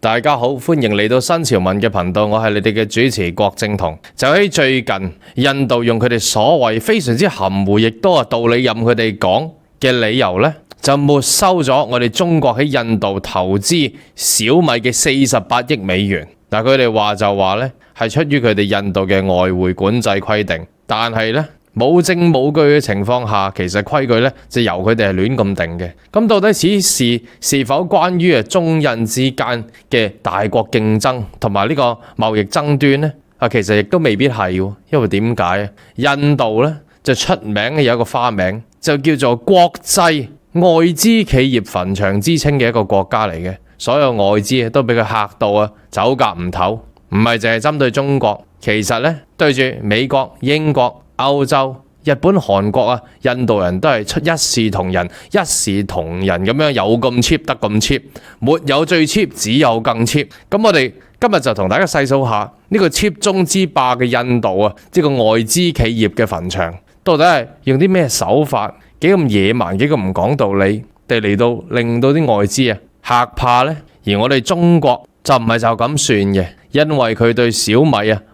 大家好，歡迎嚟到新潮文嘅頻道，我係你哋嘅主持郭正彤。就喺最近，印度用佢哋所謂非常之含糊，亦都係道理任佢哋講嘅理由呢，就沒收咗我哋中國喺印度投資小米嘅48億美元。嗱，佢哋話就話呢係出於佢哋印度嘅外匯管制規定，但係呢，冇證冇據嘅情況下，其實規矩呢就由佢哋係亂咁定嘅。咁到底此事是否關於中印之間嘅大國競爭同埋呢個貿易爭端呢？其實亦都未必係，因為點解？印度呢就出名嘅有一個花名，就叫做國際外資企業墳場之稱嘅一個國家嚟嘅。所有外資都俾佢嚇到走夾唔唞。唔係淨係針對中國，其實呢對住美國、英國、歐洲、日本、韓國印度人都係出一視同仁、一視同仁咁樣，有咁 cheap 得咁 cheap，沒有最 cheap，只有更 cheap。咁我哋今日就同大家細數下呢個 cheap 中之霸嘅印度即係個外資企業嘅墳場，到底係用啲咩手法，幾咁野蠻，幾咁唔講道理，地嚟到令到啲外資嚇怕呢？而我哋中國就唔係就咁算嘅，因為佢對小米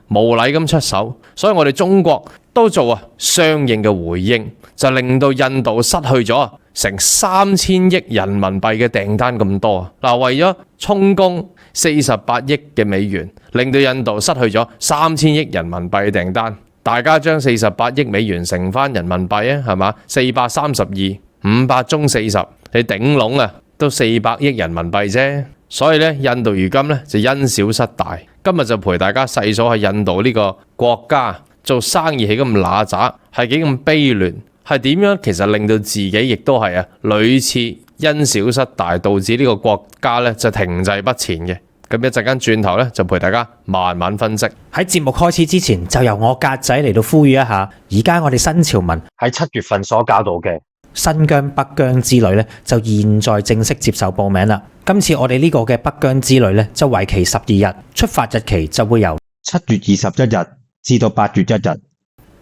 無禮咁出手，所以我哋中國都做相應嘅回應，就令到印度失去咗成3000億人民幣嘅訂單咁多。為咗充公48億嘅美元，令到印度失去咗3000億人民幣嘅訂單。大家將48億美元乘翻人民幣係嘛？432，500中40，你頂籠都400億人民幣啫。所以印度如今就因小失大。今日就陪大家細數下印度呢個國家做生意係咁揦雜，係幾咁卑劣，係點樣其實令到自己亦都係屢次因小失大，導致呢個國家就停滯不前嘅。咁一陣間轉頭就陪大家慢慢分析。喺節目開始之前，就由我格仔嚟到呼籲一下，而家我哋新潮文喺7月份所教導嘅新疆北疆之旅就現在正式接受報名啦。今次我哋呢個嘅北疆之旅就為期12日，出發日期就會由7月21日至到8月1日。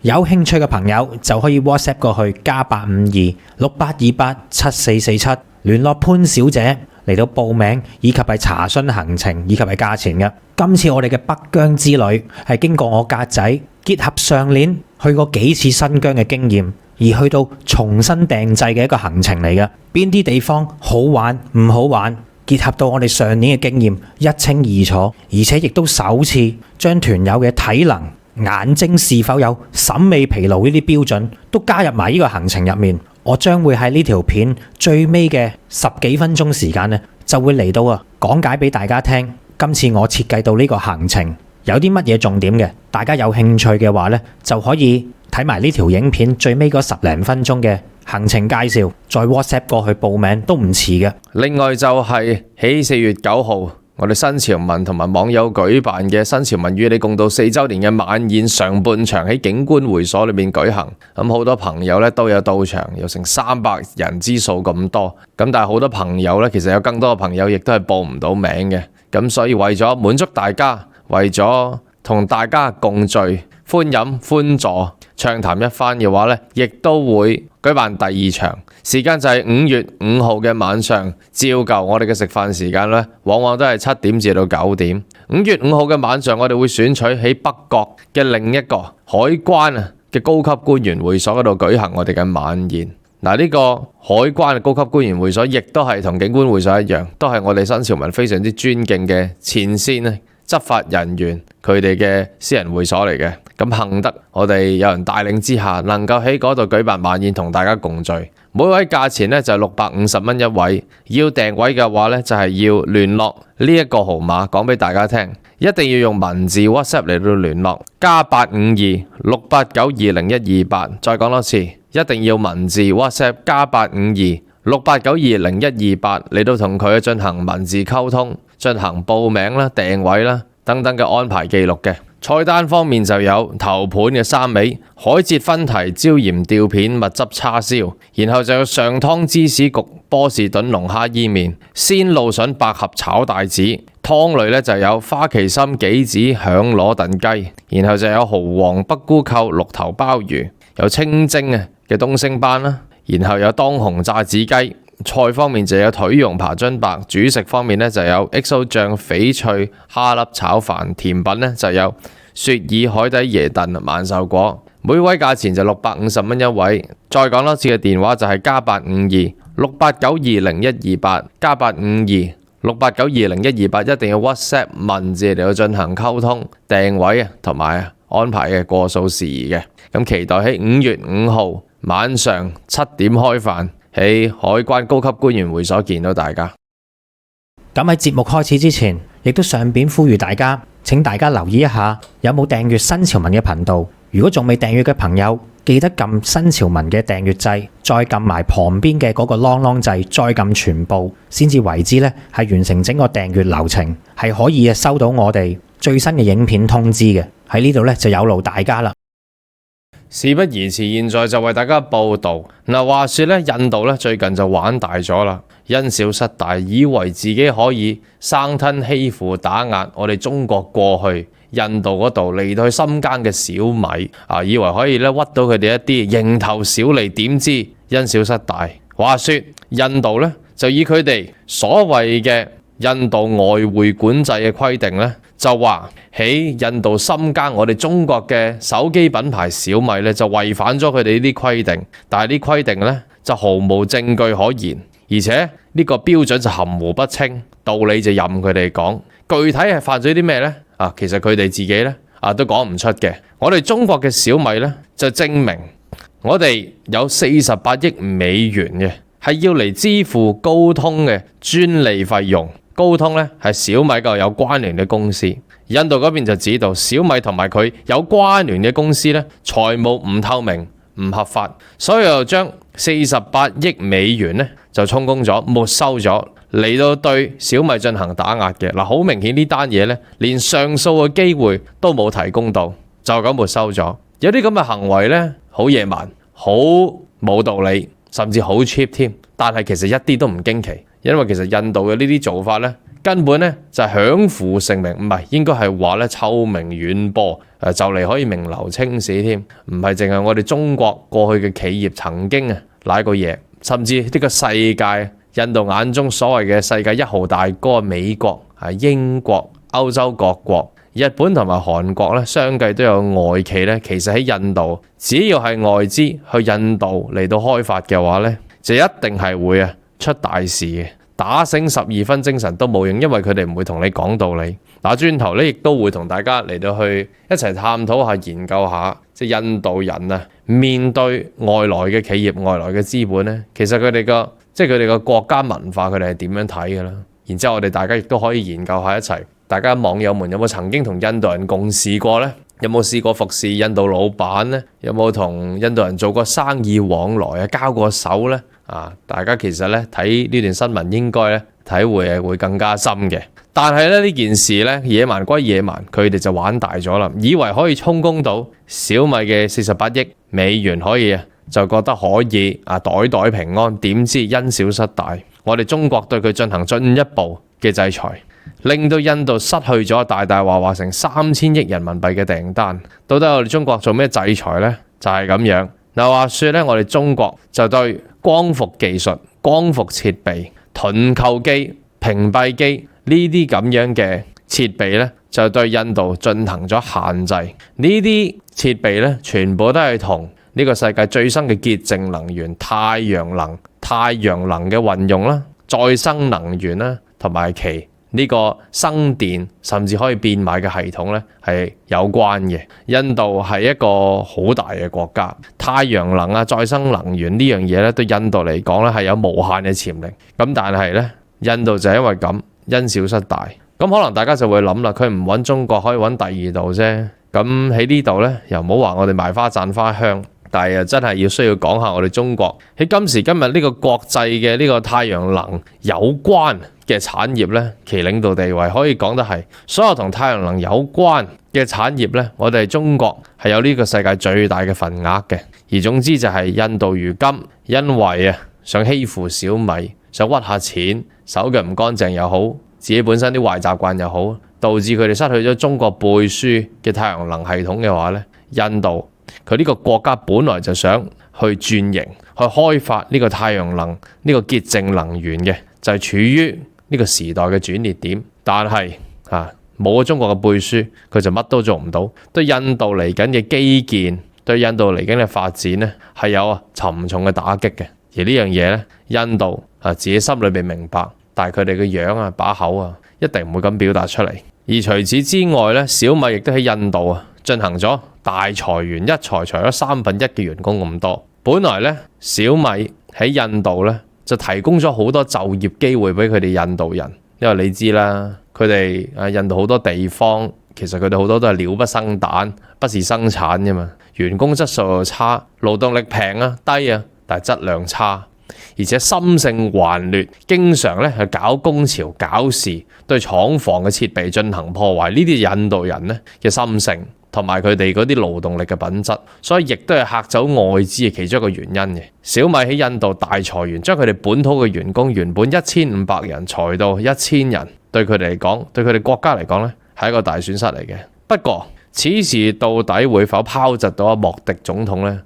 有興趣嘅朋友就可以 WhatsApp 過去+85268287447聯絡潘小姐嚟到報名，以及係查詢行程以及係價錢嘅。今次我哋嘅北疆之旅係經過我格仔結合上年去過幾次新疆嘅經驗，而去到重新訂製嘅一個行程嚟嘅。邊啲地方好玩唔好玩，結合到我哋上年嘅經驗一清二楚，而且亦都首次將團友嘅體能、眼睛是否有審美疲勞呢啲標準都加入埋呢個行程入面。我將會喺呢條片最尾嘅10幾分鐘時間就會嚟到講解俾大家聽。今次我設計到呢個行程有啲乜嘢重點嘅，大家有興趣嘅話就可以睇埋呢條影片最尾嗰10零分鐘嘅行程介紹，再 WhatsApp 過去報名都唔遲嘅。另外就係喺4月9號，我哋新潮文同埋網友舉辦嘅新潮文與你共度4週年嘅晚宴上半場喺景觀會所裏面舉行。咁好多朋友都有到場，有成300人之數咁多。咁但係好多朋友其實有更多嘅朋友亦都係報唔到名嘅。咁所以為咗滿足大家，為咗同大家共聚、歡飲歡坐、暢談一番嘅話亦都會舉辦第2場，時間就係5月5號嘅晚上。照舊我哋嘅食飯時間往往都係7點至到9點。5月5號嘅晚上，我哋會選取喺北角嘅另一個海關嘅高級官員會所嗰度舉行我哋嘅晚宴。呢個海關嘅高級官員會所亦都係同景觀會所一樣，都係我哋新潮文非常之尊敬嘅前線執法人員佢哋嘅私人會所嚟嘅。咁幸得我哋有人帶領之下，能夠喺嗰度舉辦晚宴同大家共聚。每位價錢就係650蚊一位，要訂位嘅話就係要聯絡呢一個號碼，講俾大家聽，一定要用文字 WhatsApp 嚟到聯絡，+85268920128。再講多次，一定要文字 WhatsApp +85268920128嚟到同佢進行文字溝通，進行報名啦、訂位啦等等嘅安排記錄嘅。菜單方面就有頭盤嘅3味、海蜇分蹄、椒鹽吊片、蜜汁叉燒，然後就有上湯芝士焗波士頓龍蝦伊麵、鮮露筍百合炒帶子。湯類就有花旗參杞子響螺燉雞，然後就有蠔皇北菇扣綠頭鮑魚，有清蒸嘅東星斑啦，然後有當紅炸子雞。菜方面就有腿蓉扒津白，主食方面呢就有 XO 醬翡翠蝦粒炒飯，甜品呢就有雪耳海底椰燉萬壽果，每位價錢就650蚊一位。再講多次嘅電話就係+852-689-20128+852-689-20128，一定要 WhatsApp 文字嚟到進行溝通訂位啊，同埋安排嘅過數事宜嘅。咁期待喺5月5號晚上7點開飯，喺海關高級官員會所見到大家。咁喺節目開始之前，亦都順便呼籲大家，請大家留意一下有冇訂閱新潮文嘅頻道。如果仲未訂閱嘅朋友，記得撳新潮文嘅訂閱掣，再撳埋旁邊嘅嗰個啷啷掣，再撳全部，先至為之呢係完成整個訂閱流程，係可以收到我哋最新嘅影片通知嘅。喺呢度呢就有勞大家啦。事不宜遲，現在就為大家報道。話說咧，印度咧最近就玩大咗啦，因小失大，以為自己可以生吞欺負打壓我哋中國過去印度嗰度嚟到去深耕嘅小米啊，以為可以咧屈到佢哋一啲蠅頭小利，點知因小失大。話說印度咧就以佢哋所謂嘅印度外匯管制嘅規定咧，就話喺印度深耕我哋中國嘅手機品牌小米咧，就違反咗佢哋呢啲規定。但係啲規定咧就毫無證據可言，而且呢個標準就含糊不清，道理就任佢哋講。具體係犯咗啲咩呢？其實佢哋自己咧都講唔出嘅。我哋中國嘅小米咧就證明我哋有48億美元嘅係要嚟支付高通嘅專利費用。高通咧係小米個有關聯嘅公司，印度嗰邊就指導小米同埋佢有關聯嘅公司咧財務唔透明、唔合法，所以就將48億美元咧就充公咗、沒收咗，嚟到對小米進行打壓嘅。好明顯呢單嘢咧連上訴嘅機會都冇提供到，就咁沒收咗。有啲咁嘅行為咧好野蠻、好冇道理，甚至好 cheap 添，但係其實一啲都唔驚奇。因為其實印度嘅呢啲做法咧，根本咧就係享負盛名，唔係應該係話咧臭名遠播，就嚟可以名留青史添。唔係淨係我哋中國過去嘅企業曾經舐過嘢，甚至呢個世界印度眼中所謂嘅世界1號大哥美國、英國、歐洲各國、日本同埋韓國咧，相繼都有外企咧。其實喺印度，只要係外資去印度嚟到開發嘅話咧，就一定係會出大事嘅。打醒12分精神都冇用，因為佢哋唔會同你講道理。轉頭咧，亦都會同大家嚟到去一齊探討下、研究下，即係印度人面對外來嘅企業、外來嘅資本咧，其實佢哋個國家文化，佢哋係點樣睇嘅啦？然之後我哋大家亦都可以研究下一齊。大家網友們有冇曾經同印度人共事過呢？有冇試過服侍印度老闆呢？有冇同印度人做過生意往來交過手呢？大家其實咧睇呢段新聞應該咧體會會更加深嘅。但係咧呢件事咧野蠻歸野蠻，佢哋就玩大咗啦，以為可以充公到小米嘅48億美元可以就覺得可以袋袋平安，點知因小失大。我哋中國對佢進行進一步嘅制裁，令到印度失去咗大話成3000億人民幣嘅訂單。到底我哋中國做咩制裁呢？就係咁樣。話說咧，我哋中國就對光伏技術、光伏設備、盾構機、屏蔽機呢啲咁樣嘅設備咧，就對印度進行咗限制。呢啲設備咧，全部都係同呢個世界最新嘅潔淨能源太陽能嘅運用啦、再生能源啦，同埋其呢個生電甚至可以變賣嘅系統咧係有關嘅。印度係一個好大嘅國家，太陽能再生能源呢樣嘢咧對印度嚟講咧係有無限嘅潛力。咁但係咧，印度就係因為咁因小失大。咁可能大家就會諗啦，佢唔揾中國可以揾第二度啫。咁喺呢度咧又唔好話我哋賣花讚花香。但係真係需要講下我哋中國喺今時今日呢個國際嘅呢個太陽能有關嘅產業呢，其領導地位可以講得係所有同太陽能有關嘅產業呢，我哋中國係有呢個世界最大嘅份額嘅。而總之就係印度如今因為想欺負小米，想屈下錢，手腳唔乾淨又好，自己本身啲壞習慣又好，導致佢哋失去咗中國背書嘅太陽能系統嘅話呢，印度佢呢個國家本來就想去轉型，去開發呢個太陽能呢個潔淨能源嘅，就係處於呢個時代嘅轉捩點。但係冇咗中國嘅背書，佢就乜都做唔到。對印度嚟緊嘅基建，對印度嚟緊嘅發展呢，係有沉重嘅打擊嘅。而呢樣嘢呢，印度自己心裏邊明白，但係佢哋嘅樣把口一定唔會咁表達出嚟。而除此之外呢，小米亦都喺印度進行咗大裁員，一裁咗1/3嘅員工咁多。本來呢，小米喺印度呢，就提供咗好多就業機會俾佢哋印度人，因為你知啦，佢哋印度好多地方其實佢哋好多都係鳥不生蛋，不是生產㗎嘛，員工質素又差，勞動力平低但係質量差，而且心性頑劣，經常咧係搞工潮搞事，對廠房嘅設備進行破壞。呢啲印度人咧嘅心性同埋佢哋嗰啲勞動力嘅品質，所以亦都係嚇走外資嘅其中一個原因嘅。小米喺印度大裁員，將佢哋本土嘅員工原本1500人裁到1000人，對佢哋嚟講，對佢哋國家嚟講咧係一個大損失嚟嘅。不過此事到底會否拋窒到莫迪總統呢？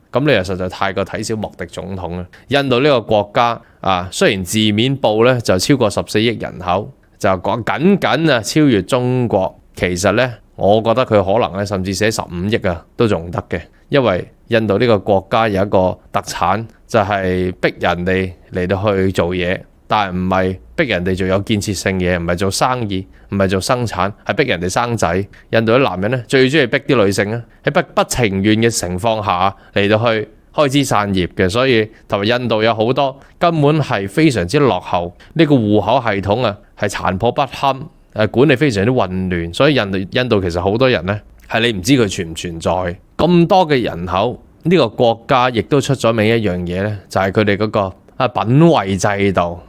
咁你又實在太過睇小莫迪總統啦！印度呢個國家雖然字面報咧就超過14億人口，就講僅超越中國，其實呢，我覺得佢可能咧甚至寫15億都仲得嘅，因為印度呢個國家有一個特產，就係逼人哋嚟到去做嘢。但係唔係逼人哋做有建設性嘢，唔係做生意，唔係做生產，係逼人哋生仔。印度啲男人咧最中意逼啲女性喺不情願嘅情況下嚟到去開枝散葉嘅，所以同埋印度有好多根本係非常之落後，呢個戶口系統係殘破不堪，管理非常之混亂，所以印度其實好多人咧係你唔知佢存唔存在。咁多嘅人口，呢個國家亦都出咗名一樣嘢咧，就係佢哋嗰個品位制度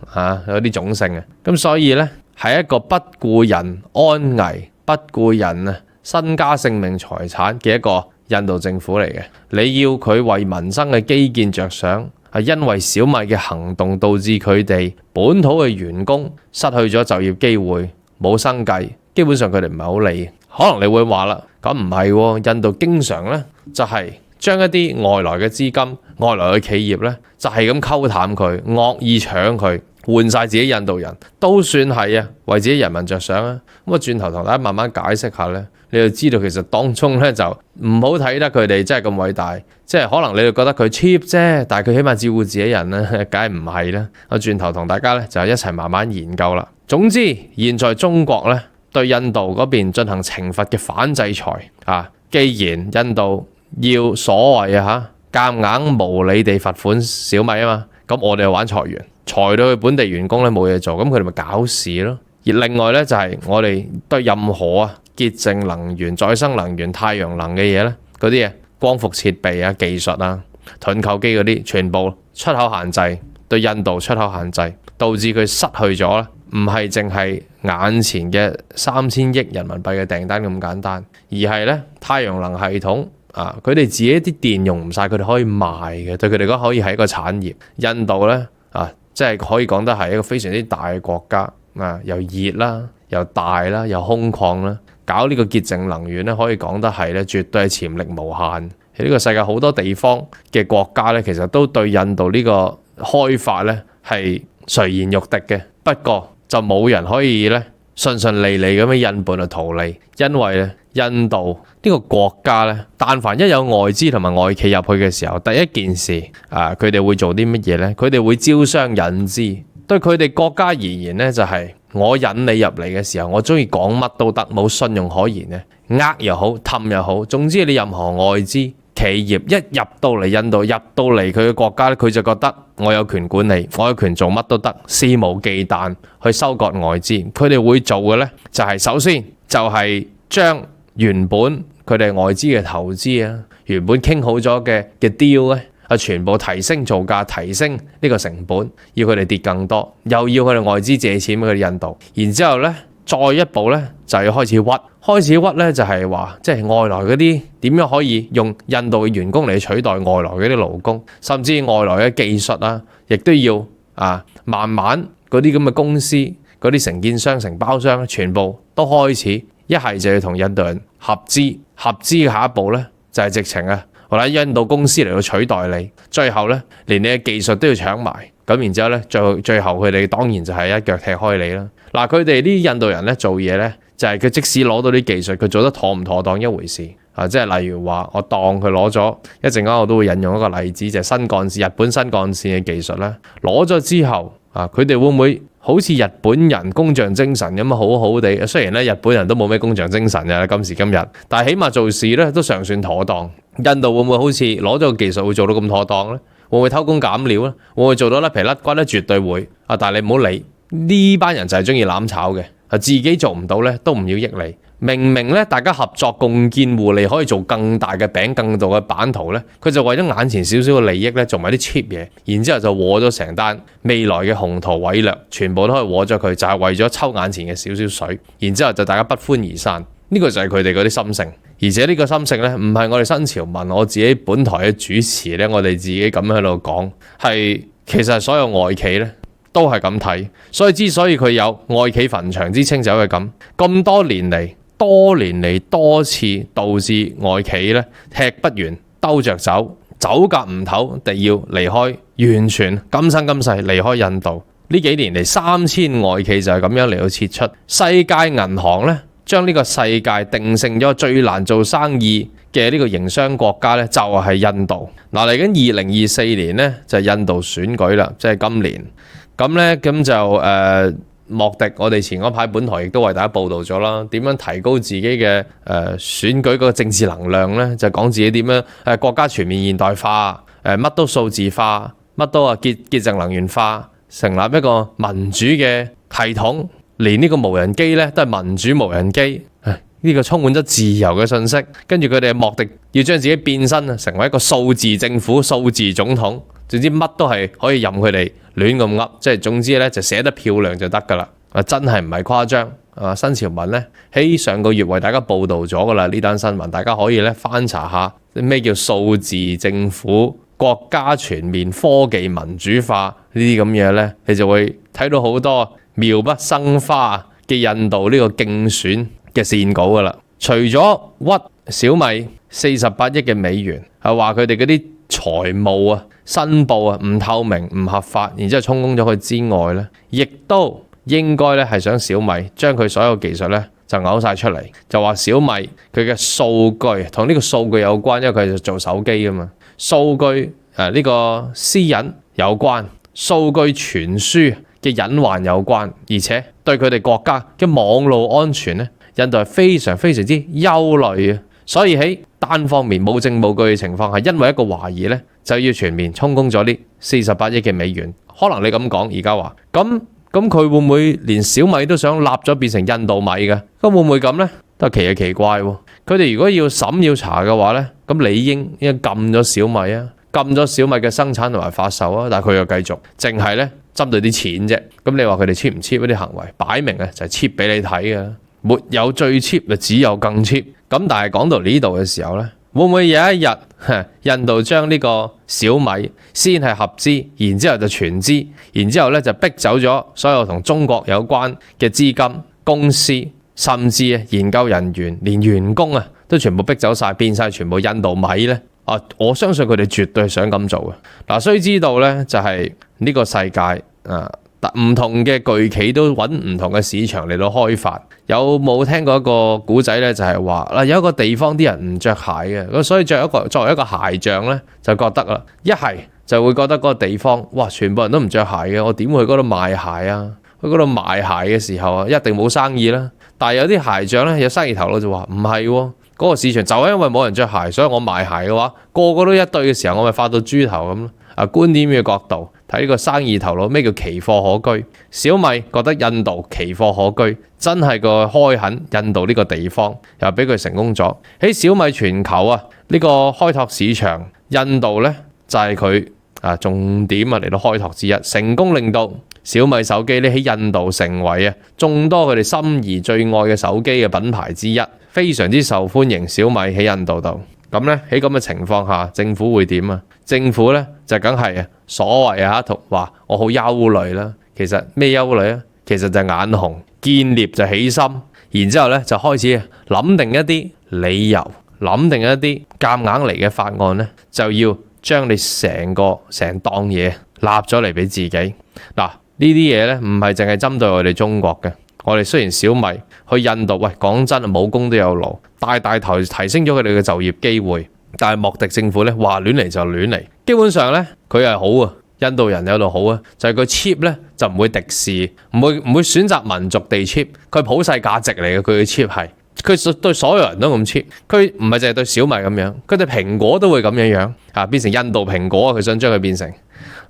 有啲種姓咁所以呢，係一個不顧人安危、不顧人身家性命財產嘅一個印度政府嚟嘅。你要佢為民生嘅基建着想，係因為小米嘅行動導致佢哋本土嘅員工失去咗就業機會，冇生計，基本上佢哋唔係好理。可能你會話啦，咁唔係，印度經常呢就係將一啲外來嘅資金、外來嘅企業呢，就係咁溝淡佢，惡意搶佢，換晒自己印度人，都算係為自己人民着想啊。咁轉頭同大家慢慢解釋下呢，你就知道其實當中呢，就唔好睇得佢哋真係咁偉大，即係可能你哋覺得佢 cheap 啫，但係佢起碼照顧自己人呢，梗係唔係啦。我轉頭同大家呢，就一齊慢慢研究啦。總之，現在中國呢，對印度嗰邊進行懲罰嘅反制裁既然印度要所謂夾硬無理地罰款小米嘛，咁我哋就玩裁員，裁到佢本地員工咧冇嘢做，咁佢哋咪搞事咯。而另外咧就係我哋對任何潔淨能源、再生能源、太陽能嘅嘢咧，嗰啲嘢光伏設備技術盾構機嗰啲，全部出口限制，對印度出口限制，導致佢失去咗唔係淨係眼前嘅3000億人民幣嘅訂單咁簡單，而係咧太陽能系統。佢哋自己啲電用唔晒，佢哋可以賣嘅，對佢哋講可以係一個產業。印度呢，即係可以講得係一個非常之大嘅國家，又熱啦，又大啦，又空曠啦，搞呢個潔淨能源呢，可以講得係呢，絕對係潛力無限。喺呢個世界好多地方嘅國家呢，其實都對印度呢個開發呢係垂涎欲滴嘅，不過就冇人可以呢順順利利咁樣印伴去圖利，因為呢印度呢個國家呢，但凡一有外資同埋外企入去嘅時候，第一件事佢哋會做啲乜嘢呢？佢哋會招商引資。對佢哋國家而言呢，就係我引你入嚟嘅時候，我中意講乜都得，冇信用可言嘅，又好，氹又好，總之你任何外資企業一入到嚟印度，入到嚟佢嘅國家咧，佢就覺得我有權管理，我有權做乜都得，肆無忌憚去收割外資。佢哋會做嘅呢，就係首先就係將原本佢哋外資嘅投資原本傾好咗嘅 deal 咧，全部提升造價，提升呢個成本，要佢哋跌更多，又要佢哋外資借錢俾佢哋印度，然之後呢，再一步呢，就要開始屈呢，就係話即係外來嗰啲點樣可以用印度嘅員工嚟取代外來嗰啲勞工，甚至外來嘅技術亦都要慢慢嗰啲咁嘅公司、嗰啲承建商、承包商全部都開始。一係就要同印度人合資嘅下一步呢，就係直情啊，我喺印度公司嚟到取代你，最後咧連你嘅技術都要搶埋，咁然之後咧最後佢哋當然就係一腳踢開你啦。嗱，佢哋啲印度人咧做嘢咧就係佢即使攞到啲技術，佢做得妥唔妥當一回事啊，即係例如話我當佢攞咗一陣間我都會引用一個例子，就係新幹線日本新幹線嘅技術咧攞咗之後啊，佢哋會唔會好似日本人工匠精神咁啊，好好地？雖然咧日本人都冇咩工匠精神嘅今時今日，但係起碼做事咧都尚算妥當。印度會唔會好似攞咗個技術會做到咁妥當咧？會唔會偷工減料咧？會唔會做到甩皮甩骨咧？絕對會啊！但係你唔好理呢班人就係中意攬炒嘅，自己做唔到咧都唔要益你。明明咧大家合作共建互利，可以做更大嘅餅、更大嘅版圖咧，佢就為咗眼前少少嘅利益咧，做埋啲 cheap 嘢，然之後就和咗成單未來嘅宏圖偉略，全部都可以和咗佢，就係為咗抽眼前嘅少少水，然之後就大家不歡而散。呢個就係佢哋嗰啲心性，而且呢個心性咧唔係我哋新潮文我自己本台嘅主持咧，我哋自己咁喺度講，係其實所有外企咧都係咁睇，所以之所以佢有外企墳場之稱就係咁多年嚟多次導致外企咧踢不完兜着走夾唔唞地要離開，完全今生今世離開印度。呢幾年嚟3000外企就係咁樣嚟到撤出。世界銀行咧將呢個世界定性咗最難做生意嘅呢個營商國家咧就係印度。嗱，嚟緊2024年咧就係印度選舉啦，即係今年。咁咧咁就莫迪，我哋前嗰排本台亦都為大家報導咗啦，點樣提高自己嘅選舉嗰個政治能量咧？就講自己點樣國家全面現代化，乜都數字化，乜都潔淨能源化，成立一個民主嘅系統，連呢個無人機咧都係民主無人機。呢個充滿咗自由嘅信息，跟住佢哋莫迪要將自己變身成為一個數字政府、數字總統，總之乜都係可以任佢哋亂咁噏，即係總之咧就寫得漂亮就得噶啦。真係唔係誇張。新潮文咧喺上個月為大家報導咗噶啦呢單新聞，大家可以咧翻查下咩叫數字政府、國家全面科技民主化呢啲咁嘢咧，你就會睇到好多妙不生花嘅印度呢個競選嘅線稿噶啦。除咗屈小米48億嘅美元，係話佢哋嗰啲財務申報唔透明唔合法，然之後充公咗佢之外咧，亦都應該咧係想小米將佢所有技術咧就嘔晒出嚟，就話小米佢嘅數據同呢個數據有關，因為佢係做手機噶嘛，數據呢個私隱有關，數據傳輸嘅隱患有關，而且對佢哋國家嘅網路安全咧，印度係非常非常之憂慮嘅。所以喺單方面冇證冇據嘅情況下，因為一個懷疑咧，就要全面充公咗呢48億嘅美元。可能你咁講而家話咁佢會唔會連小米都想立咗變成印度米嘅？咁會唔會咁呢？都係奇怪喎。佢哋如果要審要查嘅話呢，咁理應禁咗小米啊，禁咗小米嘅生產同埋發售啊，但係佢又繼續淨係咧針對啲錢啫。咁你話佢哋 cheap 唔 cheap 嗰啲行為，擺明就係 cheap 俾你睇嘅，沒有最 cheap 就只有更 cheap。咁但係講到呢度嘅時候呢，會唔會有一日印度將呢個小米先係合資，然之後就全資，然之後咧就逼走咗所有同中國有關嘅資金、公司，甚至研究人員、連員工都全部逼走晒，變晒全部印度米呢？我相信佢哋絕對想咁做嘅。須知道呢，就係呢個世界唔同嘅巨企都揾唔同嘅市場嚟到開發。有冇聽過一個古仔呢？就係話有一個地方啲人唔着鞋嘅，所以作為一個鞋匠呢，就覺得啦，一係就會覺得嗰個地方哇，全部人都唔着鞋嘅，我點會去嗰度賣鞋啊？去嗰度賣鞋嘅時候一定冇生意啦。但係有啲鞋匠呢，有生意頭腦就話唔係喎，嗰個市場就係因為冇人着鞋，所以我賣鞋嘅話，個個都一對嘅時候，我咪發到豬頭咁咯。觀點嘅角度睇呢個生意頭腦，咩叫奇貨可居？小米覺得印度奇貨可居，真係個開墾印度呢個地方，又俾佢成功咗。喺小米全球呢個開拓市場，印度呢就係佢重點嚟到開拓之一，成功令到小米手機呢喺印度成為眾多佢哋心儀最愛嘅手機嘅品牌之一，非常之受歡迎。小米喺印度度。咁咧喺咁嘅情況下，政府會點啊？政府咧就梗係所謂同話我好憂慮啦。其實咩憂慮啊？其實就係眼紅，見獵就起心，然之後咧就開始諗定一啲理由諗定一啲夾硬嚟嘅法案呢，就要將你成檔嘢立咗嚟俾自己。嗱，呢啲嘢呢，唔係淨係針對我哋中國嘅。我哋雖然小米去印度，喂，講真冇工都有勞，大提升咗佢哋嘅就業機會。但係莫迪政府咧話亂嚟就亂嚟，基本上咧佢係好啊，印度人有度好啊，就係佢 chip 咧就唔會敵視，唔會選擇民族地 chip，佢普世價值嚟嘅，佢嘅 chip 係佢對所有人都咁 chip，佢唔係淨係對小米咁樣，佢對蘋果都會咁樣啊，變成印度蘋果，佢想將佢變成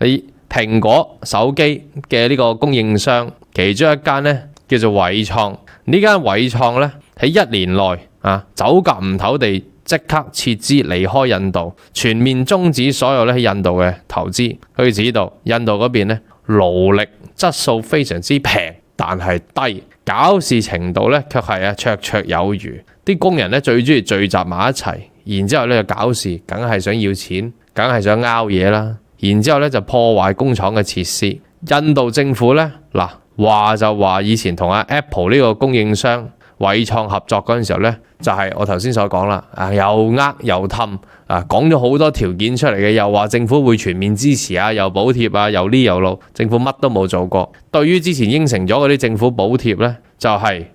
你蘋果手機嘅呢個供應商，其中一間咧叫做偉創，呢間偉創咧喺1年內走夾唔唞地即刻撤資離開印度，全面終止所有咧喺印度嘅投資。佢指導印度嗰邊咧勞力質素非常之平，但係低，搞事程度咧卻係綽綽有餘。啲工人咧最中意聚集埋一齊，然之後咧就搞事，梗係想要錢，梗係想拗嘢啦。然之後咧就破壞工廠嘅設施。印度政府咧話就話以前同Apple 呢個供應商偉創合作嗰陣時候咧，就係我頭先所講啦，又又氹講咗好多條件出嚟嘅，又話政府會全面支持又補貼又呢又路，政府乜都冇做過。對於之前應承咗嗰啲政府補貼咧，就係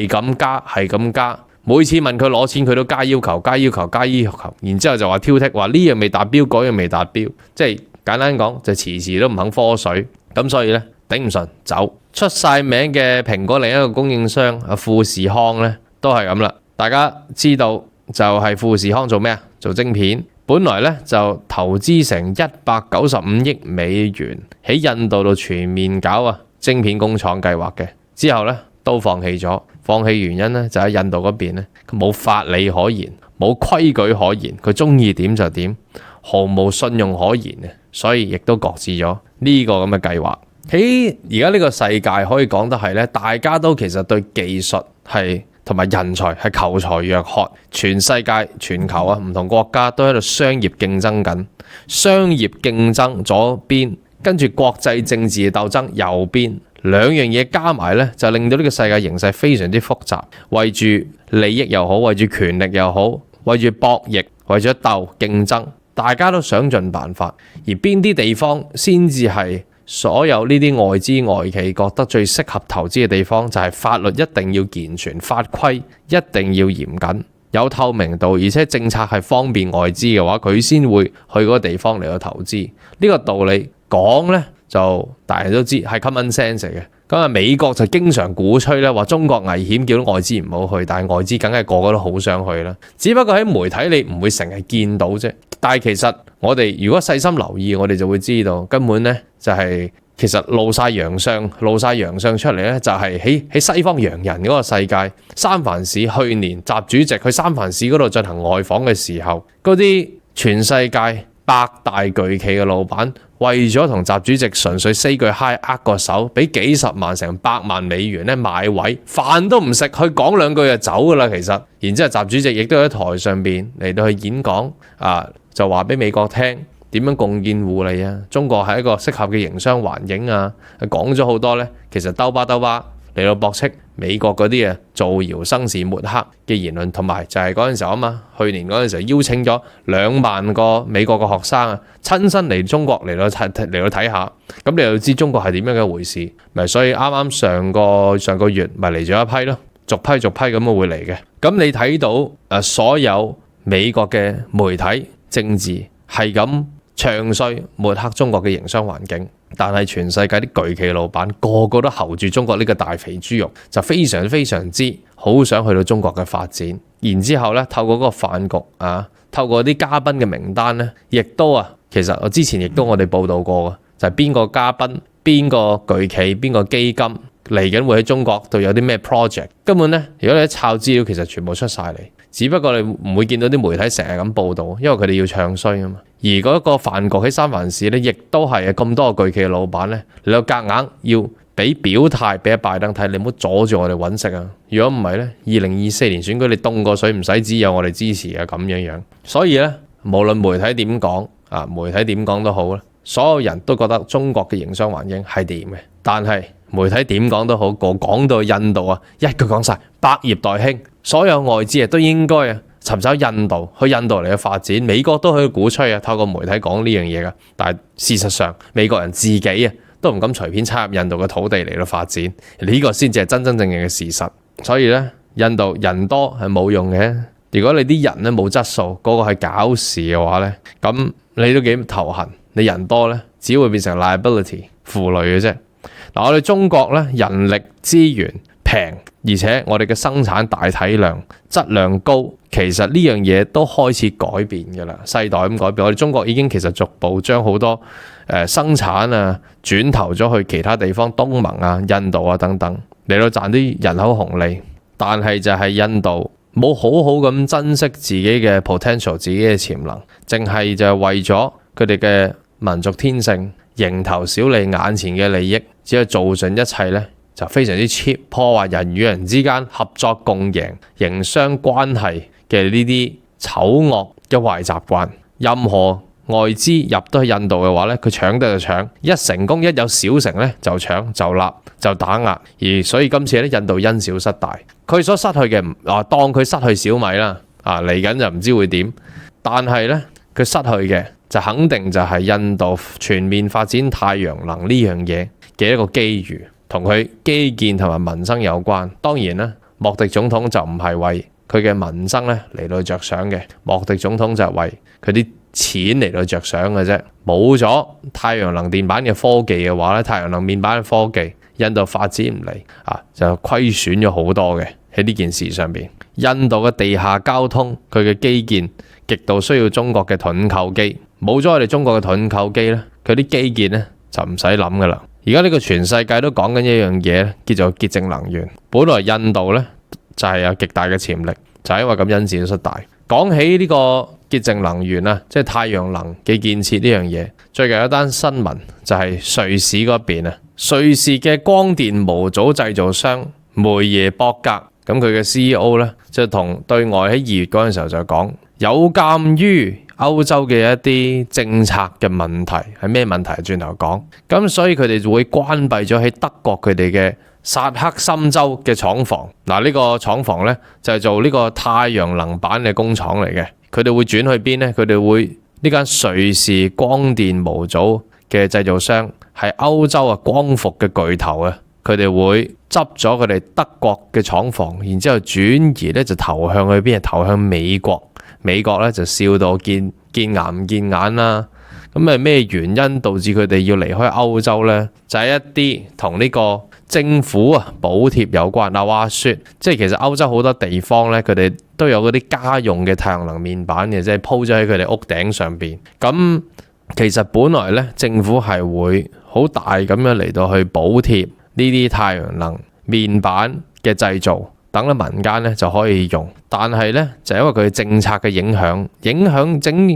咁加，每次問佢攞錢佢都加要求，然之後就話挑剔，話呢樣未達標，嗰樣未達標，即係簡單講就遲都唔肯科水。咁所以咧頂唔順走，出晒名嘅蘋果另一個供應商富士康咧都係咁啦。大家知道就係富士康做咩啊？做晶片，本來咧就投資成195億美元喺印度度全面搞晶片工廠計劃嘅，之後咧都放棄咗。放棄原因咧就喺印度嗰邊咧，佢冇法理可言，冇規矩可言，佢中意點就點，毫無信用可言嘅，所以亦都擱置咗呢個咁嘅計劃。喺而家呢個世界可以講得係咧，大家都其實對技術係同埋人才係求才若渴，全世界全球唔同國家都喺度商業競爭緊，商業競爭左邊，跟住國際政治鬥爭右邊，兩樣嘢加埋咧，就令到呢個世界形勢非常之複雜，為住利益又好，為住權力又好，為住博弈，為咗鬥競爭，大家都想盡辦法，而邊啲地方先至係所有呢啲外資外企覺得最適合投資嘅地方，就係法律一定要健全，法規一定要嚴謹，有透明度，而且政策係方便外資嘅話，佢先會去嗰個地方嚟到投資。呢個道理講呢，就大家都知係 common sense 嘅。咁美國就經常鼓吹咧，話中國危險，叫外資唔好去，但係外資梗係個個都好想去啦。只不過喺媒體你唔會成日見到啫。但係其實我哋如果細心留意，我哋就會知道根本咧就係其實露晒洋相出嚟咧，就係喺西方洋人嗰個世界。三藩市去年習主席去三藩市嗰度進行外訪嘅時候，嗰啲全世界百大巨企嘅老闆為咗同習主席純粹 say 句 hi 握個手，俾幾十萬成百萬美元咧買位，飯都唔食，去講兩句就走噶啦。其實，然之後習主席亦都喺台上邊嚟到去演講，就話俾美國聽點樣共建互利啊，中國係一個適合嘅營商環境啊，講咗好多咧，其實兜巴嚟到駁斥美國嗰啲造謠生事抹黑嘅言論，同埋就係嗰陣時候去年嗰陣時候邀請咗2萬個美國嘅學生親身嚟中國嚟到睇下，咁你就知中國係點樣嘅回事。咪所以啱啱上個月咪嚟咗一批咯，逐批咁會嚟嘅。咁你睇到所有美國嘅媒體政治係咁唱衰抹黑中國嘅營商環境，但係全世界啲巨企老闆個個都睺住中國呢個大肥豬肉，就非常之好想去到中國嘅發展。然之後咧，透過嗰個飯局透過啲嘉賓嘅名單咧，亦都其實我之前亦都我哋報道過嘅，就係邊個嘉賓、邊個巨企、邊個基金嚟緊會喺中國度有啲咩 project。根本咧，如果你一抄資料，其實全部出晒嚟。只不過你唔會見到啲媒體成日咁報導，因為佢哋要唱衰啊嘛。而嗰個飯局喺三藩市咧，亦都係咁多個巨企嘅老闆咧，你有夾硬要俾表態俾拜登睇，你唔好阻住我哋揾食啊！如果唔係咧，2024年選舉你凍過水唔使指有我哋支持啊咁樣。所以咧，無論媒體點講媒體點講都好啦，所有人都覺得中國嘅營商環境係掂嘅，但係媒體點講都好，講到印度一句講晒百業待興，所有外資都應該尋找印度，去印度嚟去發展。美國都可以鼓吹啊，透過媒體講呢樣嘢噶。但係事實上，美國人自己啊都唔敢隨便插入印度嘅土地嚟到發展，呢個先至係真真正正嘅事實。所以咧，印度人多係冇用嘅。如果你啲人咧冇質素，個個係搞事嘅話咧，咁你都幾頭痕。你人多咧，只會變成 liability 負累嘅啫。嗱，我哋中國咧人力資源平，而且我哋嘅生產大體量、質量高，其實呢樣嘢都開始改變㗎啦。世代咁改變，我哋中國已經其實逐步將好多生產啊轉投咗去其他地方，東盟啊、印度啊等等，嚟到賺啲人口紅利。但係就係印度冇好好咁珍惜自己嘅 potential、自己嘅潛能，淨係就係為咗佢哋嘅民族天性，蠅頭小利，眼前嘅利益，只係做盡一切咧，就非常之 cheap， 破壞人與人之間合作共贏、營商關係嘅呢啲醜惡嘅壞習慣。任何外資入到去印度嘅話咧，佢搶得就搶，一成功一有小成咧就搶就立就打壓。而所以今次咧，印度因小失大，佢所失去嘅當佢失去小米啦，嚟緊就唔知會點。但係咧，佢失去嘅就肯定就係印度全面發展太陽能呢樣嘢嘅一個機遇，同佢基建同埋民生有關。當然啦，莫迪總統就唔係為佢嘅民生咧嚟到着想嘅，莫迪總統就係為佢啲錢嚟到着想嘅啫。冇咗太陽能電板嘅科技嘅話咧，太陽能面板嘅科技，印度發展唔嚟就虧損咗好多嘅喺呢件事上邊。印度嘅地下交通，佢嘅基建極度需要中國嘅盾構機，冇咗我哋中國嘅盾構機咧，佢啲基建咧就唔使諗噶啦。而家呢個全世界都講緊一樣嘢咧，叫做潔淨能源。本來印度咧就係有極大嘅潛力，就係因為咁因小失大。講起呢個潔淨能源啊，即係太陽能嘅建設呢樣嘢，最近有一單新聞就係瑞士嗰邊啊，瑞士嘅光電模組製造商梅耶博格，咁佢嘅 CEO 咧就同對外喺2月嗰陣時候就講，有鑑於歐洲嘅一啲政策嘅問題，係咩問題？轉頭講，咁所以佢哋就會關閉咗喺德國佢哋嘅薩克森州嘅廠房。嗱，呢個廠房咧就係做呢個太陽能板嘅工廠嚟嘅。佢哋會轉去邊呢？佢哋會呢間瑞士光電模組嘅製造商係歐洲光伏嘅巨頭啊！佢哋會執咗佢哋德國嘅廠房，然之後轉移咧就投向去邊？投向美國。美國咧就笑到見牙唔見眼啦。咁係咩原因導致佢哋要離開歐洲呢？就係一啲同呢個政府補貼有關。嗱，話説即係其實歐洲好多地方咧，佢哋都有嗰啲家用嘅太陽能面板嘅，即係鋪咗喺佢哋屋頂上邊。咁其實本來咧，政府係會好大咁樣嚟到去補貼呢啲太陽能面板嘅製造，等咧民間咧就可以用。但係咧就因為佢政策嘅影響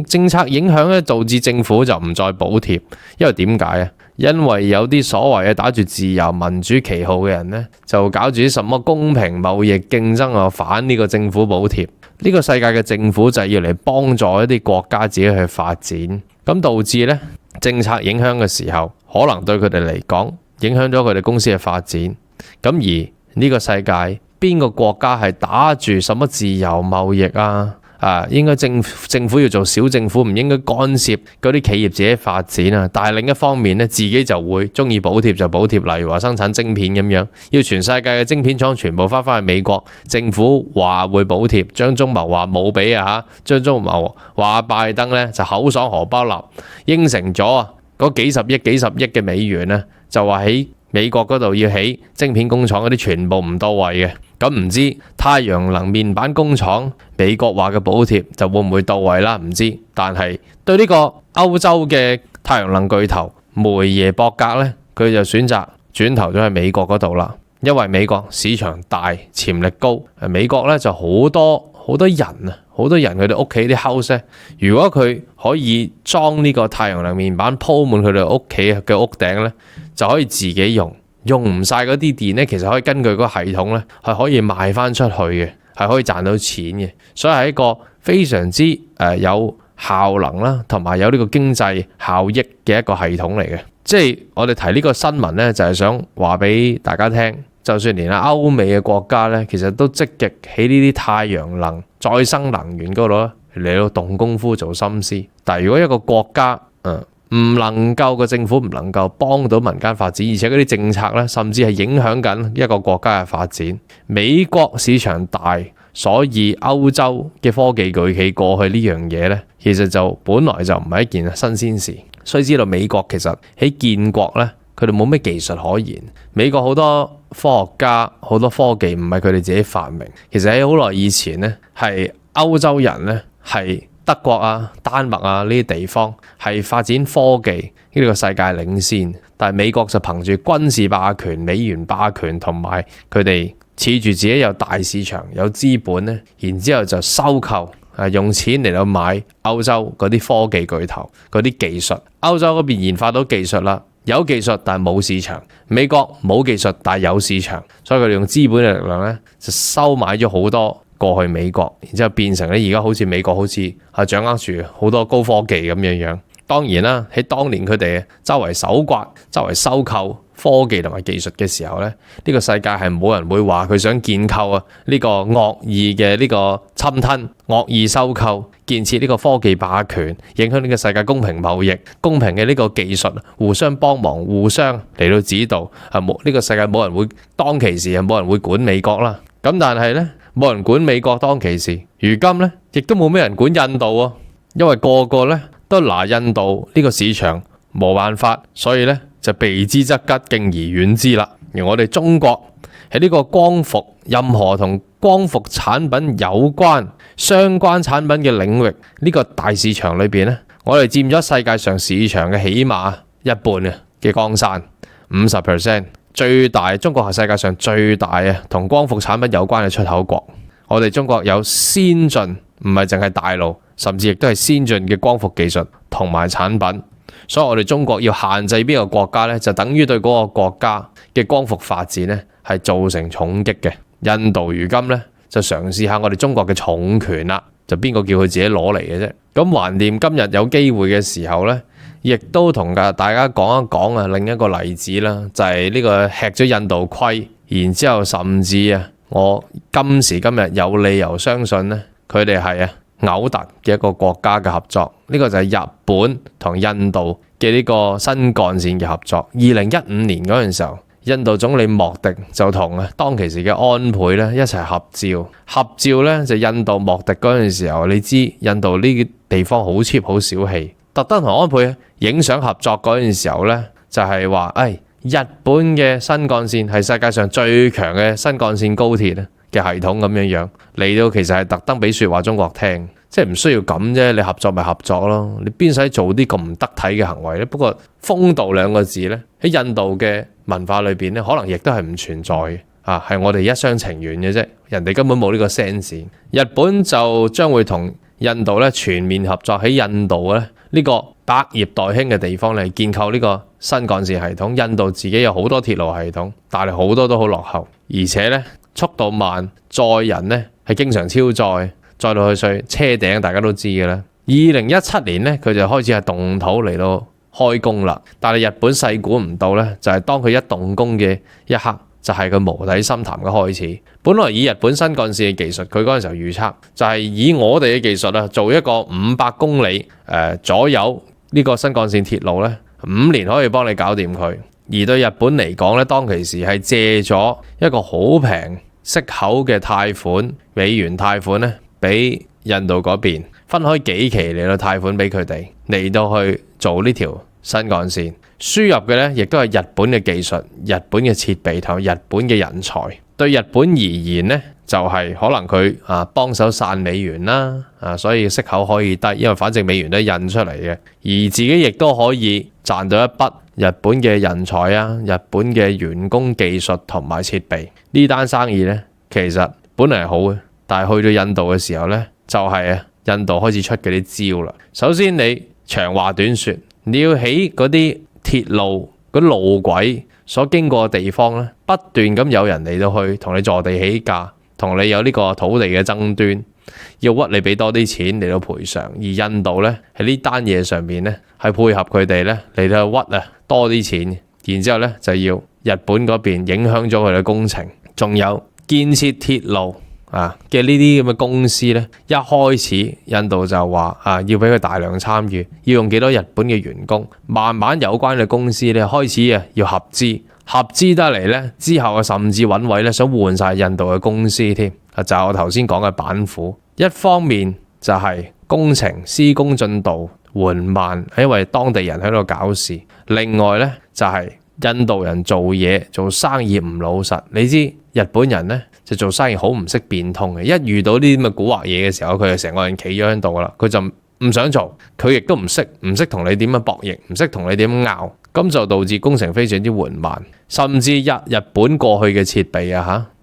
政策影響咧，導致政府就唔再補貼。因為點解啊？因為有啲所謂嘅打住自由民主旗號嘅人咧，就搞住啲什麼公平貿易競爭啊，反呢個政府補貼。呢個世界嘅政府就係要嚟幫助一啲國家自己去發展，咁導致咧政策影響嘅時候，可能對佢哋嚟講影響咗佢哋公司嘅發展。咁而呢個世界邊個國家係打住什麼自由貿易啊？應該政府要做小政府，唔應該干涉嗰啲企業自己發展啊。但係另一方面咧，自己就會中意補貼就補貼，例如話生產晶片咁樣，要全世界嘅晶片廠全部翻去美國，政府話會補貼，張忠謀話冇俾啊嚇，張忠謀話拜登咧就口爽荷包立，應承咗嗰幾十億嘅美元咧，就話喺美國嗰度要起晶片工廠嗰啲全部唔到位嘅。咁唔知太陽能面板工廠美國話嘅補貼就會唔會到位啦？唔知。但係對呢個歐洲嘅太陽能巨頭梅耶博格呢，佢就選擇轉投咗去美國嗰度啦。因為美國市場大，潛力高。美國呢就好多人啊，好多人佢哋屋企啲 house 呢，如果佢可以裝呢個太陽能面板鋪滿佢哋屋企嘅屋頂呢，就可以自己用。用唔晒嗰啲電咧，其實可以根據嗰個系統咧，係可以賣翻出去嘅，係可以賺到錢嘅，所以係一個非常之有效能啦，同埋有呢個經濟效益嘅一個系統嚟嘅。即係我哋提呢個新聞咧，就係想話俾大家聽，就算連歐美嘅國家呢，其實都積極喺呢啲太陽能、再生能源嗰度嚟到動功夫做心思。但係如果一個國家唔能夠個政府唔能夠幫到民間發展，而且嗰啲政策呢，甚至係影響緊一個國家嘅發展。美國市場大，所以歐洲嘅科技巨企過去呢樣嘢呢，其實就本來就唔係一件新鮮事。須知道美國其實喺建國呢，佢哋冇咩技術可言。美國好多科學家、好多科技唔係佢哋自己發明，其實喺好耐以前呢，係歐洲人呢，係德國啊、丹麥啊呢啲地方係發展科技呢個世界領先，但係美國就憑住軍事霸權、美元霸權同埋佢哋恃住自己有大市場、有資本呢，然之後就收購用錢嚟到買歐洲嗰啲科技巨頭嗰啲技術。歐洲嗰邊研發到技術啦，有技術但係冇市場；美國冇技術但係有市場，所以佢哋用資本嘅力量呢，就收買咗好多過去美國，然之後變成咧而家好似美國好似係掌握住好多高科技咁樣樣。當然啦，喺當年佢哋周圍搜刮、周圍收購科技同埋技術嘅時候咧，呢個世界係冇人會話佢想建構呢個惡意嘅呢個侵吞、惡意收購、建設呢個科技霸權，影響呢個世界公平貿易、公平嘅呢個技術互相幫忙、互相嚟到指導。冇呢個世界冇人會當其時係冇人會管美國啦。咁但係咧，冇人管美國當其時，如今咧亦都冇咩人管印度啊，因為個個咧都拿印度呢個市場冇辦法，所以咧就避之則吉，敬而遠之啦。而我哋中國喺呢個光伏，任何同光伏產品有關、相關產品嘅領域，呢個大市場裏邊咧，我哋佔咗世界上市場嘅起碼一半嘅江山，50%。最大，中國係世界上最大同光伏產品有關嘅出口國。我哋中國有先進，唔係淨係大陸，甚至亦都係先進嘅光伏技術同埋產品。所以我哋中國要限制邊個國家呢，就等於對嗰個國家嘅光伏發展呢係造成重擊嘅。印度如今呢，就嘗試下我哋中國嘅重權啦，就邊個叫佢自己攞嚟嘅啫。咁橫掂今日有機會嘅時候呢，亦都同大家講一講另一個例子啦，就係呢個吃咗印度虧，然之後甚至我今時今日有理由相信呢，佢哋係嘔突嘅一個國家嘅合作。呢個就係日本同印度嘅呢個新幹線嘅合作。2015年嗰陣時候，印度總理莫迪就同當其時嘅安倍咧一齊合照。合照咧就印度莫迪嗰陣時候，你知印度呢啲地方好 cheap 好小氣，特登同安倍影相合作嗰陣時候咧，就係話日本嘅新幹線係世界上最強嘅新幹線高鐵嘅系統咁樣嚟到，其實係特登俾説話中國聽，即係唔需要咁啫。你合作咪合作咯，你邊使做啲咁唔得體嘅行為呢？不過風度兩個字呢，喺印度嘅文化裏邊呢，可能亦都係唔存在嘅係我哋一廂情願嘅啫。人哋根本冇呢個 sense。日本就將會同印度咧全面合作，喺印度咧呢個百業待興嘅地方嚟建構呢個新幹線系統。印度自己有好多鐵路系統，但係好多都好落後，而且呢速度慢，載人呢係經常超載，載到去車頂，大家都知嘅啦。2017年呢，佢就開始係動土嚟到開工啦。但係日本細估唔到呢，就係當佢一動工嘅一刻，就係佢無底深潭嘅開始。本來以日本新幹線嘅技術，佢嗰陣時候預測就係以我哋嘅技術做一個500公里左右呢個新幹線鐵路呢，5年可以幫你搞掂佢。而對日本嚟講呢，當其時係借咗一個好平息口嘅貸款，美元貸款呢，俾印度嗰邊分開幾期嚟到貸款俾佢哋，嚟到去做呢條新幹線。輸入嘅呢，亦都係日本嘅技術、日本嘅設備同日本嘅人才。對日本而言呢，就係可能佢幫手散美元啦，所以息口可以低，因為反正美元都係印出嚟嘅，而自己亦都可以賺到一筆日本嘅人才日本嘅員工、技術同埋設備。呢單生意呢，其實本嚟係好嘅，但係去到印度嘅時候呢，就係印度開始出嗰啲招啦。首先你長話短說，你要起嗰啲鐵路嗰路軌所經過嘅地方咧，不斷咁有人嚟到去同你坐地起價，同你有呢個土地嘅爭端，要屈你俾多啲錢嚟到賠償。而印度咧喺呢單嘢上面咧係配合佢哋咧嚟到屈多啲錢。然之後咧就要日本嗰邊影響咗佢嘅工程，仲有建設鐵路嘅呢啲咁嘅公司咧，一開始印度就話要俾佢大量參與，要用幾多日本嘅員工，慢慢有關嘅公司咧開始要合資得嚟咧，之後甚至揾位咧想換晒印度嘅公司添，就係我頭先講嘅板斧。一方面就係工程施工進度緩慢，因為當地人喺度搞事；另外咧就係印度人做嘢做生意唔老實。你知日本人咧就做生意好唔識變通嘅，一遇到呢啲咁嘅蠱惑嘢嘅時候，佢就成個人企咗喺度噶啦，佢就唔想做，佢亦都唔識同你點樣博弈，唔識同你點樣拗，咁就導致工程非常之緩慢，甚至日本過去嘅設備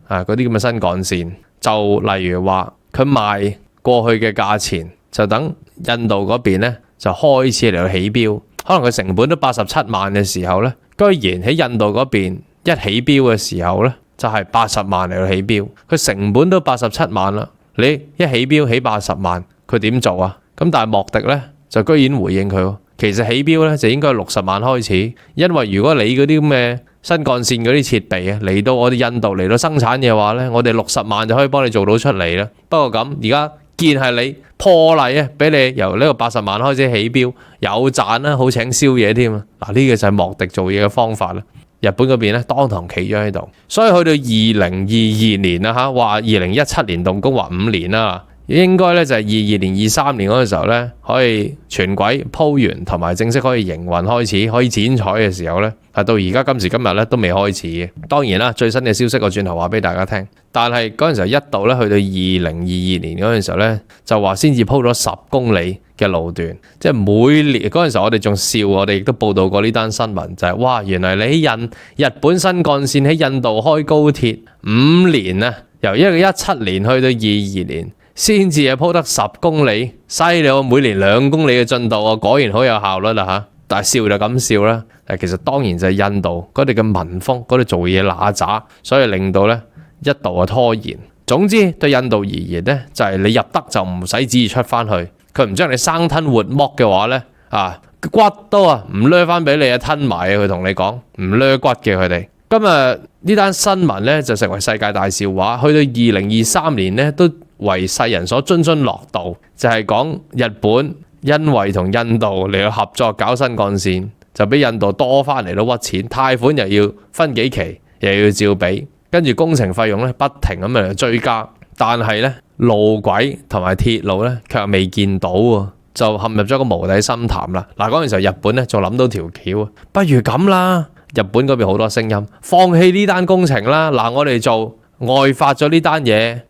嗰啲咁嘅新幹線，就例如話佢賣過去嘅價錢，就等印度嗰邊咧就開始嚟到起標，可能佢成本都87萬嘅時候咧，居然喺印度嗰邊一起標嘅時候咧就係80萬嚟到起標，佢成本都87萬啦，你一起標起80萬，佢點做啊？咁但係莫迪咧就居然回應佢，其實起標咧就應該60萬開始，因為如果你嗰啲咁嘅新幹線嗰啲設備嚟到我哋印度嚟到生產嘅話咧，我哋60萬就可以幫你做到出嚟啦。不過咁而家見係你破例俾你由呢個80萬開始起標，有賺啦，好請宵夜添啊！嗱，呢個就係莫迪做嘢嘅方法啦。日本嗰邊咧當堂企咗喺度，所以去到2022年啦話2017年動工話5年啦。應該咧就係22年、23年嗰個時候咧，可以全軌鋪完同埋正式可以營運開始，可以剪彩嘅時候咧，到而家今時今日咧都未開始嘅。當然啦，最新嘅消息我轉頭話俾大家聽，但係嗰陣時候一度咧去到2022年嗰陣時候咧，就話先至鋪咗10公里嘅路段，即係每年嗰陣時候我哋仲笑，我哋亦都報道過呢單新聞，就係哇，原來你喺日本新幹線喺印度開高鐵5年啊，由17年去到22年。先至係鋪得10公里，犀利喎！每年2公里嘅進度啊，果然好有效率啦。但係笑就咁笑啦，其實當然就係印度嗰啲嘅民風，嗰啲做嘢揦渣，所以令到咧一度拖延。總之對印度而言咧，就係你入得就唔使旨意出翻去，佢唔將你生吞活剝嘅話咧，骨都唔掠翻俾你吞埋佢同你講唔掠骨嘅佢哋。今日呢單新聞咧就成為世界大笑話，去到2023年咧都為世人所津津樂道，就係講日本因為同印度嚟到合作搞新幹線，就俾印度多翻嚟到屈錢，貸款又要分幾期，又要照俾，跟住工程費用咧不停咁嚟追加，但係咧路軌同埋鐵路咧卻未見到喎，就陷入咗個無底深潭啦。嗱，嗰陣時候日本咧仲諗到條橋，不如咁啦，日本嗰邊好多聲音，放棄呢單工程啦。嗱，我哋做外發咗呢單嘢。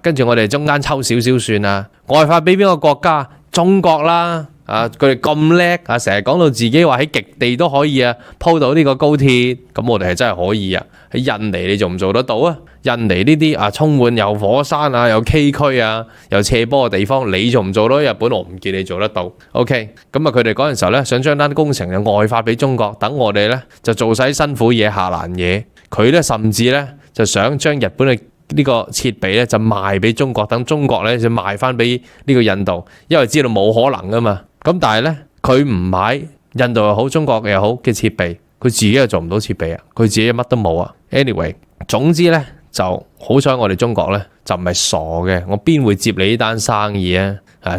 跟住我哋中間抽少少算啦，外發俾邊個國家？中國啦，佢哋咁叻成日講到自己話喺極地都可以鋪到呢個高鐵，咁我哋係真係可以啊！喺印尼你做唔做得到啊？印尼呢啲充滿有火山有崎嶇有斜坡嘅地方，你做唔做到？日本我唔見你做得到。OK， 咁佢哋嗰陣時候咧想將單工程就外發俾中國，等我哋咧就做晒辛苦嘢下欄嘢。佢咧甚至咧就想將日本嘅呢個設備咧就賣俾中國，等中國咧就賣翻俾呢個印度，因為知道冇可能噶嘛。咁但係咧佢唔買印度又好中國又好嘅設備，佢自己又做唔到設備佢自己乜都冇Anyway， 總之咧就好彩我哋中國咧就唔係傻嘅，我邊會接你呢單生意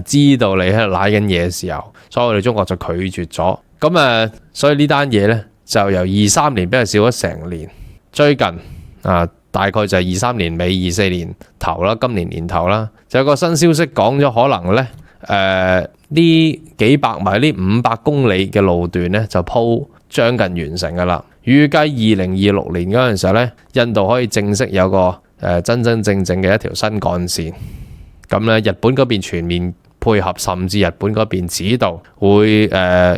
知道你喺度瀨緊嘢嘅時候，所以我哋中國就拒絕咗。咁所以呢單嘢咧就由23年俾人笑咗成年，最近大概就係23年尾24年頭啦，今年年頭啦，就有個新消息講咗，可能咧呢幾百米呢500公里嘅路段咧就鋪將近完成噶啦。預計2026年嗰陣時候咧，印度可以正式有個真真正正嘅一條新幹線。咁咧日本嗰邊全面配合，甚至日本嗰邊指導會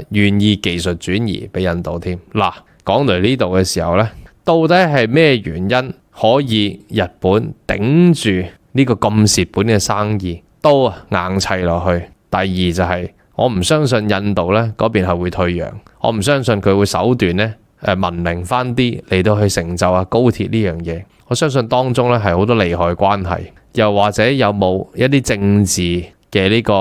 願意技術轉移俾印度添。嗱，講到呢度嘅時候咧，到底係咩原因可以日本頂住呢個咁蝕本嘅生意都硬砌落去？第二就係我唔相信印度咧嗰邊係會退讓，我唔相信佢會手段咧文明翻啲嚟到去成就高鐵呢樣嘢。我相信當中咧係好多利害關係，又或者有冇一啲政治嘅呢個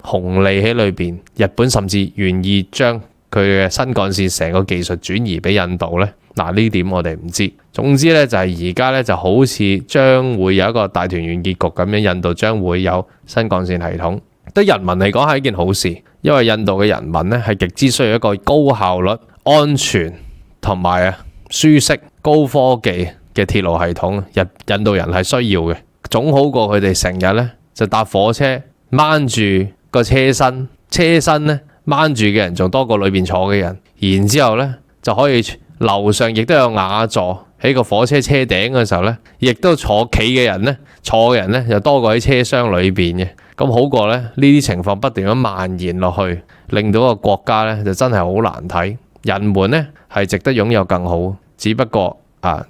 紅利喺裏邊？日本甚至願意將佢嘅新幹線成個技術轉移俾印度呢？嗱，呢點我哋唔知。總之呢，就係而家呢就好似將會有一個大團圓結局咁樣，印度將會有新幹線系統。對人民嚟講係一件好事，因為印度嘅人民呢係極之需要一個高效率、安全同埋舒適、高科技嘅鐵路系統。印度人係需要嘅，總好過佢哋成日呢就搭火車掹住個車身，車身呢掹住嘅人仲多過裏邊坐嘅人，然之後呢就可以樓上亦都有雅座，喺個火車車頂嘅時候呢，亦都坐嘅人呢又多過喺車廂裏邊嘅，咁好過呢啲情況不斷咁蔓延落去，令到個國家呢就真係好難睇。人們呢係值得擁有更好，只不過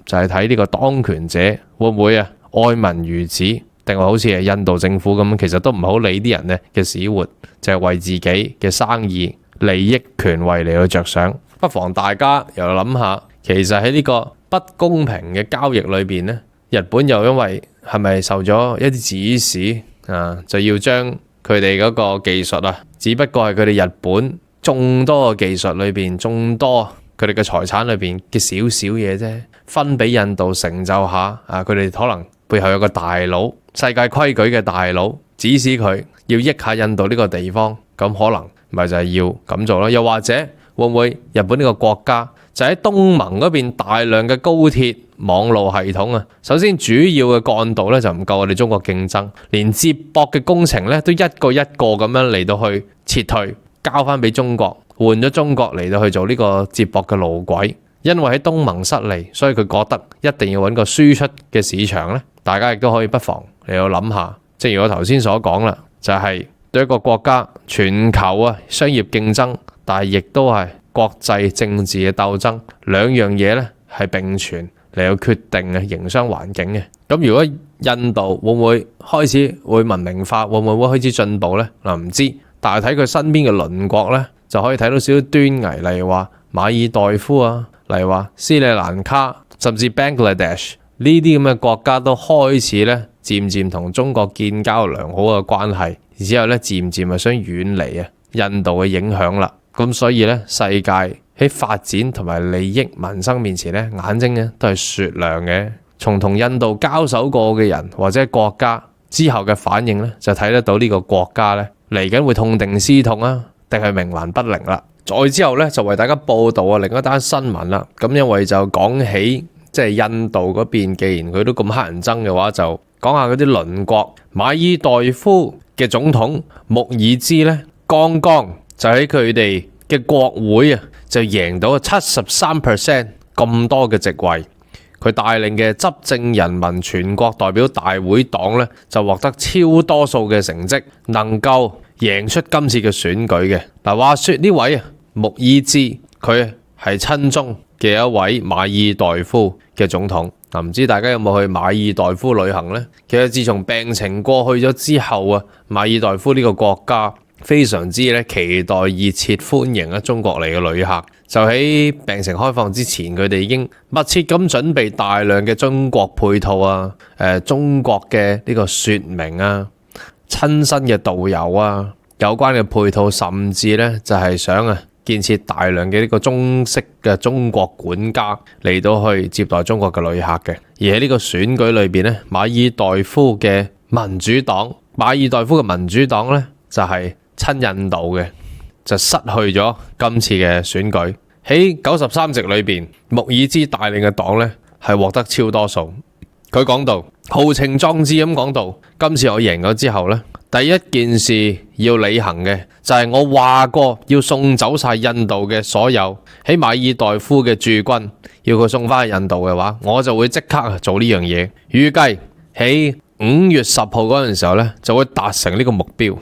就係睇呢個當權者會唔會愛民如子，定係好似係印度政府咁，其實都唔好理啲人呢嘅死活，就係為自己嘅生意、利益、權位嚟去着想。不妨大家又諗下，其實喺呢個不公平嘅交易裏邊呢，日本又因為係咪受咗一啲指使就要將佢哋嗰個技術只不過係佢哋日本眾多嘅技術裏邊，眾多佢哋嘅財產裏邊嘅少少嘢啫，分俾印度成就下佢哋可能背後有個大佬，世界規矩嘅大佬指使佢要益下印度呢個地方，咁可能咪就係要咁做咯。又或者會唔會日本呢個國家就喺東盟嗰邊大量嘅高鐵網路系統首先主要嘅幹道呢就唔夠我哋中國競爭，連接駁嘅工程呢都一個一個咁樣嚟到去撤退，交翻俾中國，換咗中國嚟到去做呢個接駁嘅路軌。因為喺東盟失利，所以佢覺得一定要揾個輸出嘅市場呢，大家亦都可以不妨嚟到諗下。正如我頭先所講啦，就係對一個國家全球商業競爭，但係亦都係國際政治嘅鬥爭，兩樣嘢呢係並存嚟到決定嘅營商環境嘅。咁如果印度會唔會開始會文明化，會唔會開始進步呢？唔知，但係睇佢身邊嘅鄰國呢，就可以睇到少少端倪，例如話馬爾代夫例如話斯里蘭卡，甚至 Bangladesh 呢啲咁嘅國家都開始呢漸漸同中國建交良好嘅關係，然之後呢漸漸想遠離印度嘅影響啦。咁所以呢，世界喺發展同埋利益民生面前呢，眼睛呢都係雪亮嘅。從同印度交手過嘅人或者國家之後嘅反應呢，就睇得到呢個國家呢嚟緊會痛定思痛定係冥頑不靈啦。再之後呢，就為大家報道另一單新聞啦。咁因為就講起即係印度嗰邊，既然佢都咁乞人憎嘅話，就講下嗰啲鄰國。馬爾代夫嘅總統穆爾茲呢，剛剛就喺佢哋嘅國會就贏到73% 咁多嘅席位。佢帶領嘅執政人民全國代表大會黨呢，就獲得超多數嘅成績，能夠贏出今次嘅選舉嘅。嗱，話說呢位穆爾茲佢係親中嘅一位馬爾代夫嘅總統。唔知大家有冇去馬爾代夫旅行呢？其實自從病情過去咗之後馬爾代夫呢個國家非常之期待熱切歡迎中國嚟嘅旅客。就喺病情開放之前，佢哋已經密切咁準備大量嘅中國配套中國嘅呢個說明親身嘅導遊有關嘅配套，甚至就係想建設大量嘅呢個中式嘅中國管家嚟到去接待中國嘅旅客嘅。而喺呢個選舉裏邊馬爾代夫嘅民主黨就係親印度嘅，就失去咗今次嘅選舉。喺93席裏邊，穆爾茲帶領嘅黨呢係獲得超多數。佢講到豪情壯志咁講到，今次我贏咗之後呢，第一件事要履行嘅就係我話過要送走晒印度嘅所有喺馬爾代夫嘅駐軍，要佢送翻去印度嘅話，我就會即刻做呢樣嘢。預計喺5月10號嗰陣時候呢，就會達成呢個目標。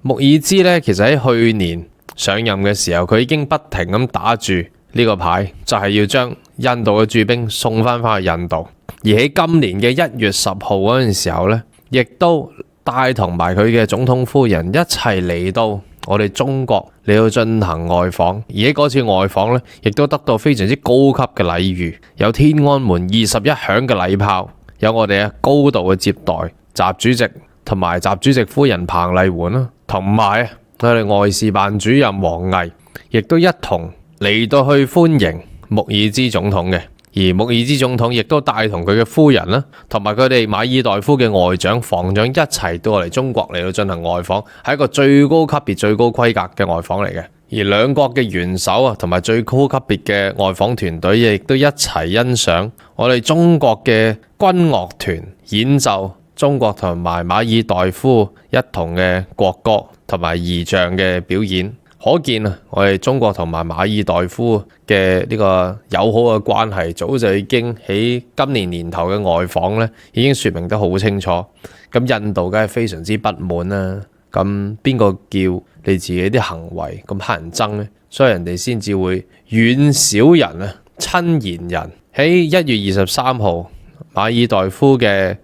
穆爾茲呢，其實喺去年上任嘅時候，佢已經不停咁打住呢個牌，就係要將印度嘅駐兵送翻去印度。而喺今年嘅1月10號嗰陣時候呢，亦都帶同埋佢嘅總統夫人一齊嚟到我哋中國嚟到進行外訪。而喺嗰次外訪呢，亦都得到非常之高級嘅禮遇，有天安門21響嘅禮炮，有我哋高度嘅接待，習主席同埋習主席夫人彭麗媛同埋我哋外事辦主任王毅亦都一同嚟到去歡迎穆爾茲總統嘅。而穆爾茲總統亦都帶同佢嘅夫人啦，同埋佢哋馬爾代夫嘅外長、防長一齊到嚟中國嚟到進行外訪，係一個最高級別、最高規格嘅外訪嚟嘅。而兩國嘅元首啊，同埋最高級別嘅外訪團隊亦都一齊欣賞我哋中國嘅軍樂團演奏中國同埋馬爾代夫一同嘅國歌同埋儀仗嘅表演。可見啊，我哋中國同埋馬爾代夫嘅呢個友好嘅關係，早就已經喺今年年頭嘅外訪咧，已經説明得好清楚。咁印度梗係非常之不滿啦。咁邊個叫你自己啲行為咁乞人憎呢？所以人哋先至會遠小人啊，親賢人。喺1月23號，馬爾代夫嘅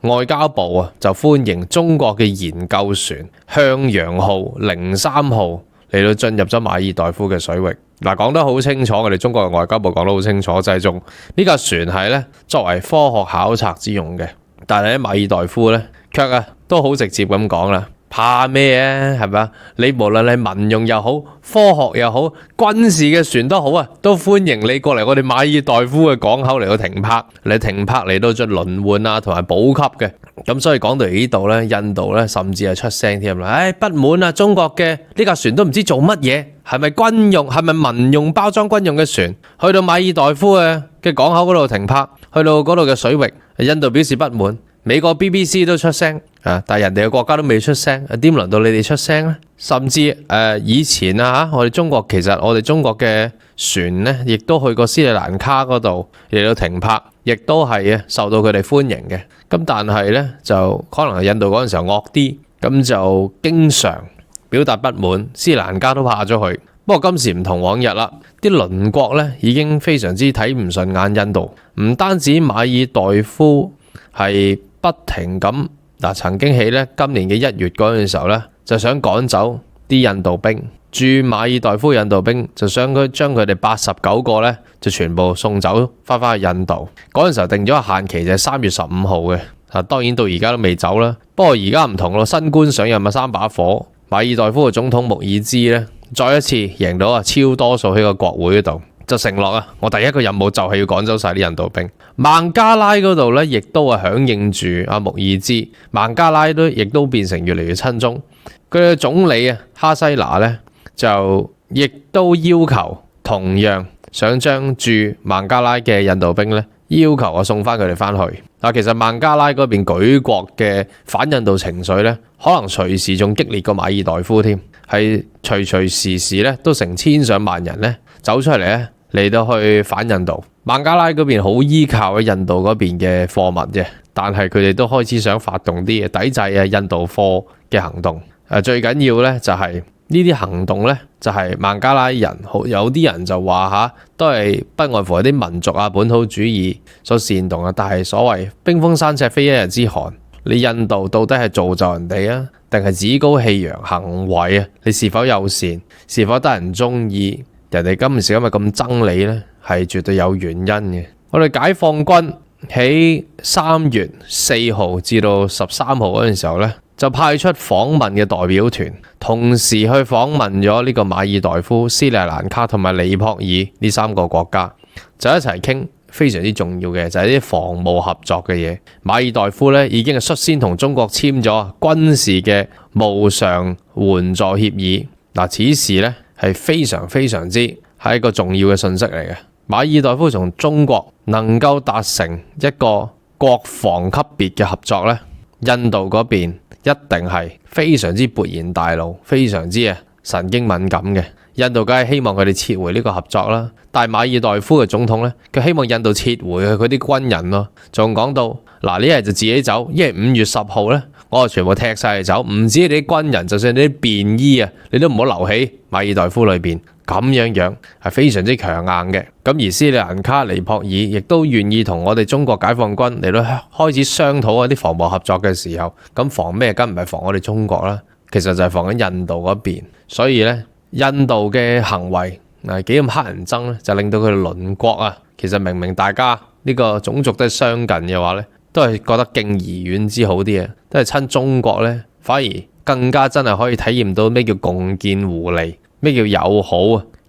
外交部啊就歡迎中國嘅研究船向陽號、03號。嚟到進入咗馬爾代夫嘅水域，嗱，講得好清楚，我哋中國嘅外交部講得好清楚，就係用呢架船係咧作為科學考察之用嘅。但係喺馬爾代夫咧，卻都好直接咁講啦，怕咩啊？係咪啊？你無論係民用又好，科學又好，軍事嘅船都好啊，都歡迎你過嚟我哋馬爾代夫嘅港口嚟到停泊，嚟到進輪換啊，同埋補給嘅。咁所以講到嚟呢度咧，印度咧甚至係出聲添啦，不滿啊！中國嘅呢架船都唔知做乜嘢，係咪軍用，係咪民用包裝軍用嘅船？去到馬爾代夫嘅港口嗰度停泊，去到嗰度嘅水域，印度表示不滿。美國 BBC 都出聲啊，但係人哋嘅國家都未出聲，點輪到你哋出聲呢？甚至以前啊我哋中國嘅船呢，亦都去過斯里蘭卡嗰度嚟到停泊，亦都係受到佢哋歡迎嘅。咁但係呢，就可能係印度嗰陣時候惡啲，咁就經常表達不滿，斯里蘭卡都怕咗佢。不過今時唔同往日啦，啲鄰國呢已經非常之睇唔順眼印度，唔單止馬爾代夫係不停咁曾經喺咧今年嘅1月嗰陣時候咧，就想趕走啲印度兵，駐馬爾代夫印度兵就想將佢哋89個咧就全部送走翻去印度。嗰陣時候定咗個限期就係3月15號嘅，當然到而家都未走啦。不過而家唔同咯，新官上任3把火，馬爾代夫嘅總統穆爾茲咧再一次贏到超多數喺個國會嗰度。就承諾我第一個任務就係要趕走晒啲印度兵。孟加拉嗰度咧，亦都響應住穆爾茲，孟加拉亦都變成越嚟越親中。佢嘅總理哈西拿咧，就亦都要求同樣想將駐孟加拉嘅印度兵咧，要求送翻佢哋翻去。其實孟加拉嗰邊舉國嘅反印度情緒咧，可能隨時仲激烈過馬爾代夫添，係隨時咧都成千上萬人咧走出嚟咧。嚟到去反印度，孟加拉嗰邊好依靠喺印度嗰邊嘅貨物啫，但係佢哋都開始想發動啲抵制印度貨嘅行動。最緊要咧就係呢啲行動咧，就係孟加拉人有啲人就話都係不外乎係啲民族本土主義所煽動。但係所謂冰封三尺非一日之寒，你印度到底係造就人哋啊，定係趾高氣揚行為啊？你是否友善，是否得人中意？人哋今時今日咁憎你呢，係絕對有原因嘅。我哋解放軍喺3月4號至到13號嗰陣時候呢，就派出訪問嘅代表團，同時去訪問咗呢個馬爾代夫、斯里蘭卡同埋尼泊爾呢3個國家，就一齊傾非常之重要嘅，就係啲防務合作嘅嘢。馬爾代夫呢已經係率先同中國簽咗軍事嘅無償援助協議。此事呢係非常之係一個重要嘅信息嚟嘅。馬爾代夫同中國能夠達成一個國防級別嘅合作呢，印度嗰邊一定係非常之勃然大怒，非常之神經敏感嘅。印度梗係希望佢哋撤回呢個合作啦，但係馬爾代夫嘅總統呢，佢希望印度撤回佢啲軍人咯，仲講到呢日就自己走，因為5月10號呢，我就全部踢晒嚟走，唔止你啲軍人，就算你啲便衣你都唔好留喺馬爾代夫裏邊。咁樣係非常之強硬嘅。咁而斯里蘭卡、尼泊爾亦都願意同我哋中國解放軍嚟到開始商討一啲防務合作嘅時候，咁防咩？梗唔係防我哋中國啦，其實就係防緊印度嗰邊。所以呢，印度嘅行為幾咁乞人憎呢，就令到佢哋鄰國其實明明大家呢個種族都係相近嘅話呢，都係覺得敬而遠之好啲嘅，都係親中國呢，反而更加真係可以體驗到咩叫共建互利。咩叫友好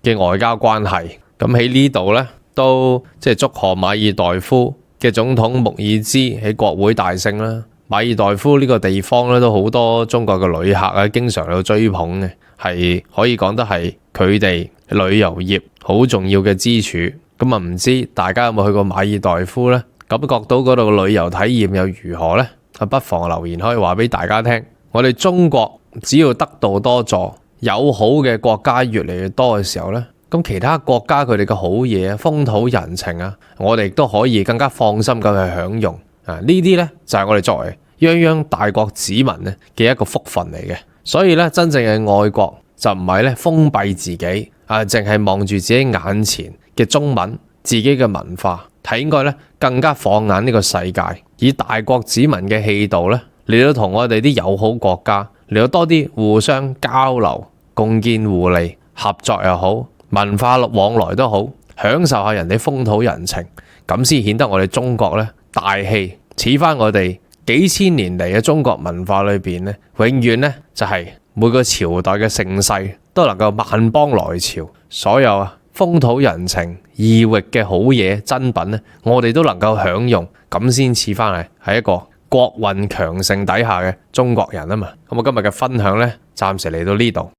嘅外交關係。咁喺呢度呢，都即係祝賀馬爾代夫嘅總統穆爾茲喺國會大勝啦。馬爾代夫呢個地方咧都好多中國嘅旅客啊，經常喺度追捧嘅，係可以講得係佢哋旅遊業好重要嘅支柱。咁啊，唔知大家有冇去過馬爾代夫呢？感覺到嗰度嘅旅遊體驗又如何呢？不妨留言可以話俾大家聽。我哋中國只要得道多助，友好嘅國家越嚟越多嘅時候呢，咁其他國家佢哋嘅好嘢啊、風土人情啊，我哋都可以更加放心咁去享用。呢啲呢，就係我哋作為泱泱大國子民咧嘅一個福分嚟嘅。所以咧，真正嘅愛國就唔係咧封閉自己淨係望住自己眼前嘅中文、自己嘅文化，係應該咧更加放眼呢個世界，以大國子民嘅氣度咧嚟到同我哋啲友好國家嚟到多啲互相交流、共建互利、合作又好，文化往來都好，享受下人哋風土人情，咁先顯得我哋中國咧大氣，似翻我哋幾千年嚟嘅中國文化裏邊咧，永遠咧就係每個朝代嘅盛世都能夠萬邦來朝，所有風土人情異域嘅好嘢珍品咧，我哋都能夠享用，咁先似翻嚟係一個國運強盛底下嘅中國人啊嘛。咁我今日嘅分享咧，暫時嚟到呢度。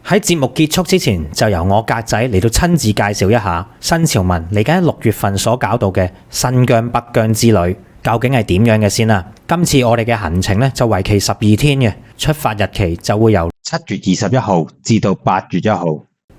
喺節目結束之前，就由我格仔嚟到親自介紹一下新潮文嚟緊喺6月份所搞到嘅新疆北疆之旅，究竟係點樣嘅先啦。今次我哋嘅行程咧就為期12天嘅，出發日期就會由7月21號至到8月1號。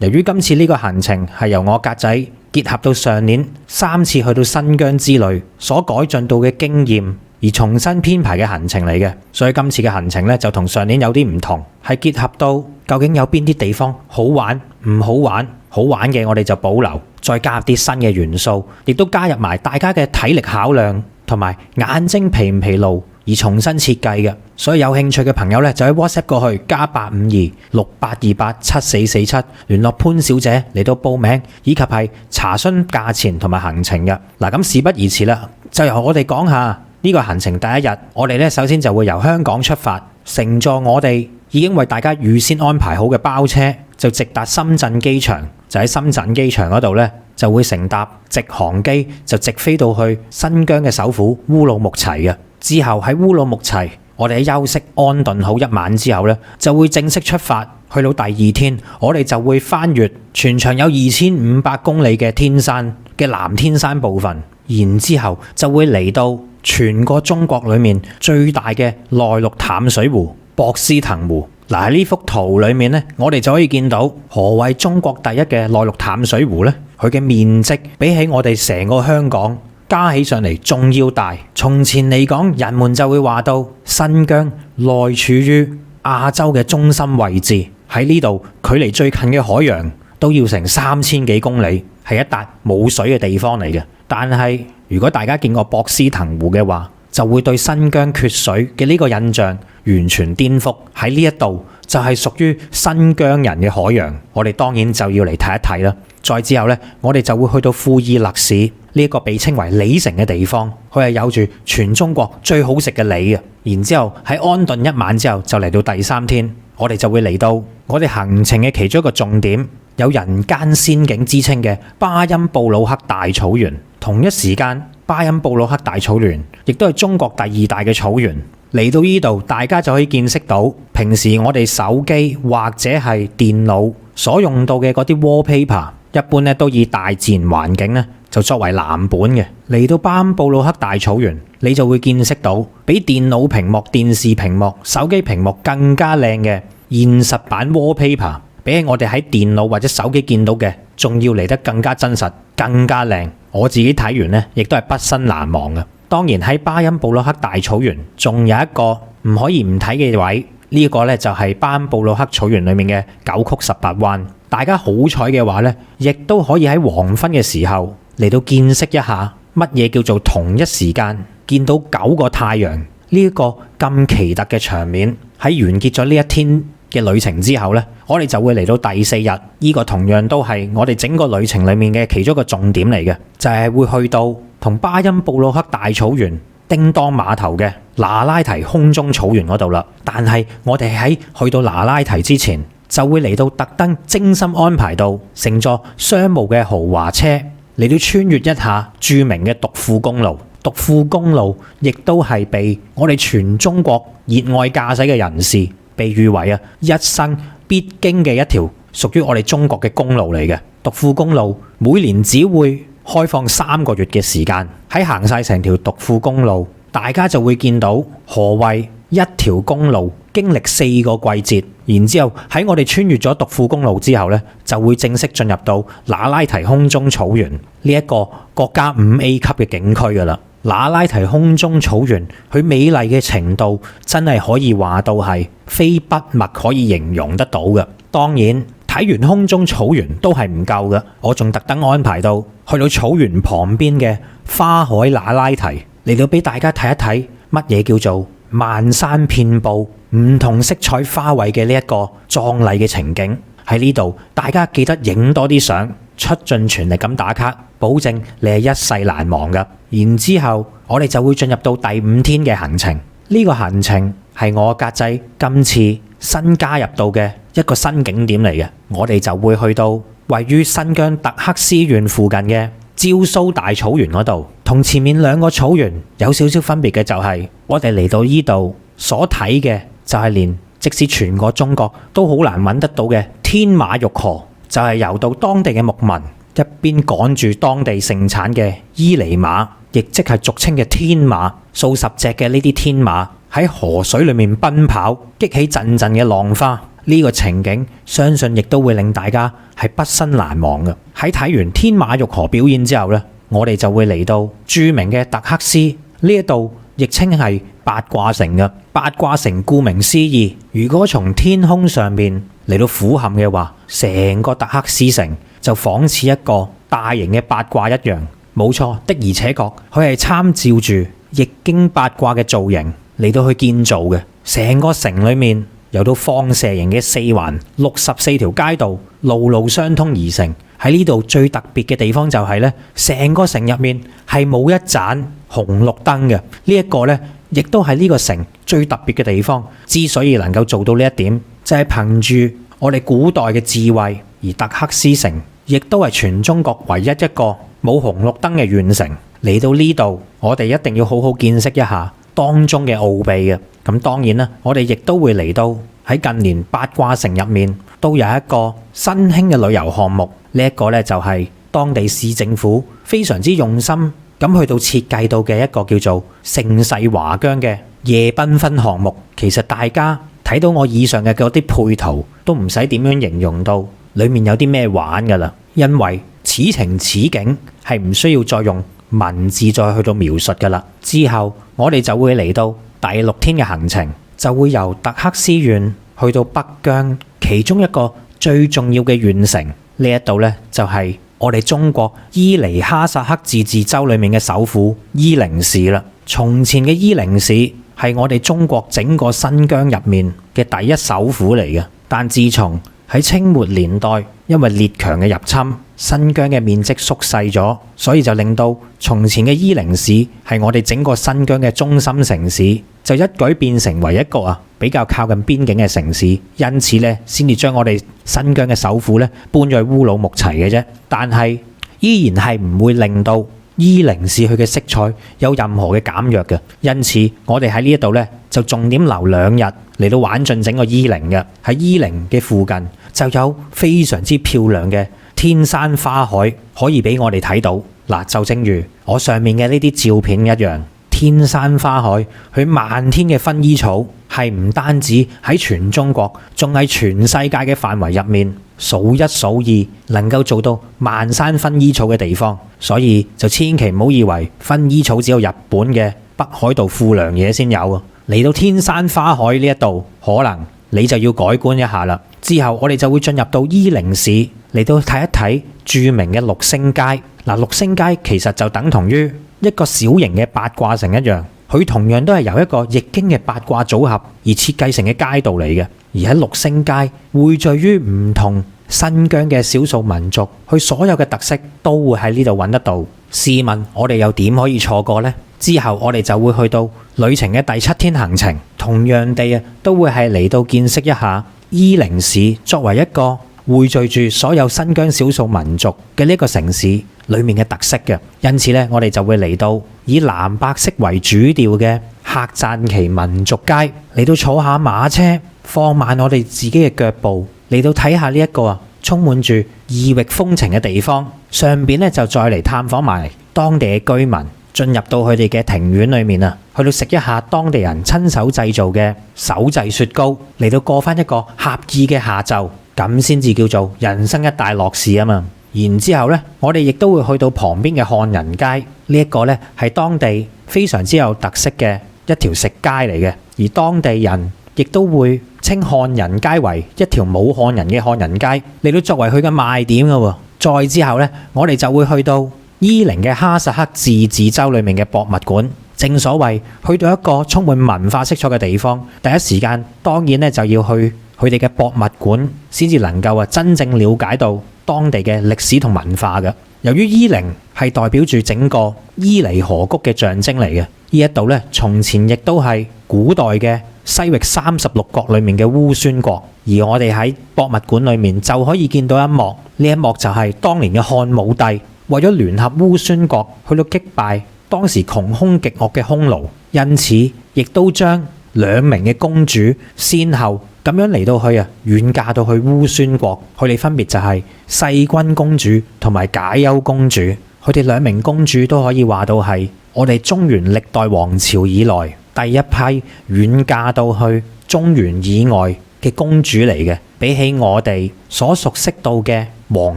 由於今次呢個行程係由我格仔結合到上年3次去到新疆之旅所改進到嘅經驗而重新編排嘅行程嚟嘅，所以今次嘅行程咧就同上年有啲唔同，係結合到究竟有邊啲地方好玩、唔好玩，好玩嘅我哋就保留，再加入啲新嘅元素，亦都加入埋大家嘅體力考量同埋眼睛疲唔疲勞而重新設計嘅。所以有興趣嘅朋友咧就喺 WhatsApp 過去加85268287447聯絡潘小姐嚟到報名以及係查詢價錢同埋行程嘅。嗱，咁事不宜遲啦，就由我哋講下呢個行程第一日，我哋咧首先就會由香港出發，乘坐我哋已經為大家預先安排好嘅包車，就直達深圳機場。就喺深圳機場嗰度咧，就會乘搭直航機，就直飛到去新疆嘅首府烏魯木齊嘅。之後喺烏魯木齊，我哋喺休息安頓好一晚之後咧，就會正式出發。去到第二天，我哋就會翻越全長有2500公里嘅天山嘅南天山部分，然之後就會嚟到全個中國裏面最大嘅內陸淡水湖博斯騰湖。嗱，喺呢幅圖裏面咧，我哋就可以見到何謂中國第一嘅內陸淡水湖呢？佢嘅面積比起我哋成個香港加起上嚟仲要大。從前嚟講，人們就會話到新疆內處於亞洲嘅中心位置，喺呢度距離最近嘅海洋都要成3000幾公里，係一笪冇水嘅地方嚟嘅。但係如果大家見過博斯騰湖嘅話，就會對新疆缺水嘅呢個印象完全顛覆。喺呢一度就係屬於新疆人嘅海洋，我哋當然就要嚟睇一睇啦。再之後呢，我哋就會去到庫爾勒市呢一個被稱為梨城嘅地方，佢係有住全中國最好食嘅梨嘅。然之後喺安頓一晚之後，就嚟到第3天，我哋就會嚟到我哋行程嘅其中一個重點，有人間仙境之稱嘅巴音布魯克大草原。同一時間，巴音布魯克大草原亦都係中國第2大嘅草原。嚟到呢度，大家就可以見識到平時我哋手機或者係電腦所用到嘅嗰啲 wallpaper， 一般咧都以大自然環境咧就作為藍本嘅。嚟到巴音布魯克大草原，你就會見識到比電腦屏幕、電視屏幕、手機屏幕更加靚嘅現實版 wallpaper， 比起我哋喺電腦或者手機見到嘅，仲要嚟得更加真實、更加靚。我自己睇完咧，亦都係畢生難忘嘅。當然喺巴音布魯克大草原，仲有一個唔可以唔睇嘅位，呢一個咧就係巴音布魯克草原裏面嘅9曲18彎。大家好彩嘅話咧，亦都可以喺黃昏嘅時候嚟到見識一下乜嘢叫做同一時間見到9個太陽呢一個咁奇特嘅場面。喺完結咗呢一天嘅旅程之後呢，我哋就會嚟到第4日，呢個同樣都係我哋整個旅程裏面嘅其中一個重點嚟嘅，就係會去到同巴音布魯克大草原叮當碼頭嘅那拉提空中草原嗰度啦。但係我哋喺去到那拉提之前，就會嚟到特登精心安排到乘坐商務嘅豪華車嚟到穿越一下著名嘅獨富公路。獨富公路亦都係被我哋全中國熱愛駕駛嘅人士被譽為一生必經嘅一條屬於我哋中國嘅公路嚟嘅。獨富公路每年只會開放3個月嘅時間，喺行晒成條獨富公路，大家就會見到何謂一條公路經歷4個季節，然之後喺我哋穿越咗獨富公路之後呢，就會正式進入到那拉提空中草原呢一個國家5A 級嘅景區噶啦。那拉提空中草原佢美麗嘅程度真係可以話到係非筆墨可以形容得到嘅。當然睇完空中草原都係唔夠嘅，我仲特登安排到去到草原旁邊嘅花海那拉提嚟到俾大家睇一睇乜嘢叫做漫山遍佈唔同色彩花卉嘅呢一個壯麗嘅情景。喺呢度大家記得影多啲相，出盡全力咁打卡，保證你係一世難忘㗎。然之後我哋就會進入到第5天嘅行程。呢個行程係我格仔今次新加入到嘅一個新景點嚟嘅。我哋就會去到位於新疆特克斯縣附近嘅焦蘇大草原嗰度，同前面2個草原有少少分別嘅就係我哋嚟到呢度所睇嘅就係連即使全個中國都好難揾得到嘅天馬玉河，就係由到當地嘅牧民一邊趕住當地盛產嘅伊犁馬，亦即係俗稱嘅天馬，數十隻嘅呢啲天馬喺河水裏面奔跑，激起陣陣嘅浪花。呢個情景相信亦都會令大家係畢生難忘嘅。喺睇完天馬玉河表演之後呢，我哋就會嚟到著名嘅特克斯呢一度，亦稱係八卦城嘅。八卦城顧名思義，如果從天空上面嚟到俯瞰嘅話，成個特克斯城就仿似一個大型嘅八卦一樣。冇錯，的而且確佢係參照住易經八卦嘅造型嚟到去建造嘅。成個城裏面由到放射型嘅4環64條街道，路路相通而成。喺呢度最特別嘅地方就係呢，成個城入面係冇一盞紅綠燈嘅。呢一個呢，亦都係呢個城最特別嘅地方。之所以能夠做到呢一點，就係憑住我哋古代嘅智慧。而特克斯城亦都係全中國唯一一個冇紅綠燈嘅縣城。嚟到呢度，我哋一定要好好見識一下當中嘅奧秘嘅。咁當然啦，我哋亦都會嚟到喺近年八卦城入面都有一個新興嘅旅遊項目。呢一個呢，就係當地市政府非常之用心咁去到設計到嘅一個叫做盛世華疆嘅夜繽紛項目。其實大家睇到我以上嘅嗰啲配圖都唔使點樣形容到裡面有啲咩玩㗎啦，因為此情此景係唔需要再用文字再去到描述㗎啦。之後我哋就會嚟到第6天嘅行程，就會由特克斯縣去到北疆其中一個最重要嘅縣城。呢一度呢，就係我哋中國伊犁哈薩克自治州裏面嘅首府伊寧市啦。從前嘅伊寧市係我哋中國整個新疆入面嘅第一首府嚟嘅，但自從喺清末年代因為列強嘅入侵，新疆嘅面積縮細咗，所以就令到從前嘅伊寧市係我哋整個新疆嘅中心城市，就一舉變成為一個比較靠近邊境嘅城市。因此呢，先至將我哋新疆嘅首府呢搬咗去烏魯木齊嘅啫。但係依然係唔會令到伊寧市佢嘅色彩有任何嘅減弱嘅。因此我哋喺呢一度呢，就重點留2日嚟到玩盡整個伊寧嘅。喺伊寧嘅附近就有非常之漂亮嘅天山花海可以俾我哋睇到。嗱，就正如我上面嘅呢啲照片一樣，天山花海佢漫天嘅薰衣草係唔單止喺全中國，仲係全世界嘅範圍入面數一數二能夠做到漫山薰衣草嘅地方。所以就千祈唔好以為薰衣草只有日本嘅北海道富良野先有啊！嚟到天山花海呢一度，可能你就要改觀一下啦。之後我哋就會進入到伊寧市嚟到睇一睇著名嘅六星街。嗱，六星街其實就等同於一個小型嘅八卦城一樣，佢同樣都係由一個易經嘅八卦組合而設計成嘅街道嚟嘅。而喺六星街匯聚於唔同新疆嘅少數民族，佢所有嘅特色都會喺呢度揾得到。試問我哋又點可以錯過呢？之後我哋就會去到旅程嘅第7天行程，同樣地都會係嚟到見識一下伊寧市作為一個匯聚住所有新疆少數民族嘅呢個城市裏面嘅特色嘅，因此咧我哋就會嚟到以藍白色為主調嘅客贊旗民族街，嚟到坐下馬車，放慢我哋自己嘅腳步，嚟到睇下呢一個充滿住異域風情嘅地方。上邊咧就再嚟探訪埋當地嘅居民，進入到佢哋嘅庭院裏面去到食一下當地人親手製造嘅手製雪糕，嚟到過翻一個合意嘅下晝，咁先至叫做人生一大樂事啊嘛。然之後呢，我哋亦都會去到旁邊嘅漢人街，呢一個呢係當地非常之有特色嘅一條食街嚟嘅，而當地人亦都會稱漢人街為一條冇漢人嘅漢人街，嚟到作為佢嘅賣點㗎喎。再之後呢，我哋就會去到伊寧嘅哈薩克自治州裏面嘅博物館。正所謂去到一個充滿文化色彩嘅地方，第一時間當然咧就要去佢哋嘅博物館，先至能夠真正了解到當地嘅歷史同文化嘅。由於伊寧係代表住整個伊犁河谷嘅象徵嚟嘅，呢一度咧從前亦都係古代嘅西域36國裏面嘅烏孫國，而我哋喺博物館裏面就可以見到一幕，呢一幕就係當年嘅漢武帝為咗聯合烏孫國去到擊敗當時窮兇極惡嘅匈奴，因此亦都將兩名嘅公主先後咁樣嚟到去遠嫁到去烏孫國，佢哋分別就係世君公主同埋解憂公主。佢哋兩名公主都可以話到係我哋中原歷代王朝以來第一批遠嫁到去中原以外嘅公主嚟嘅。比起我哋所熟悉到嘅王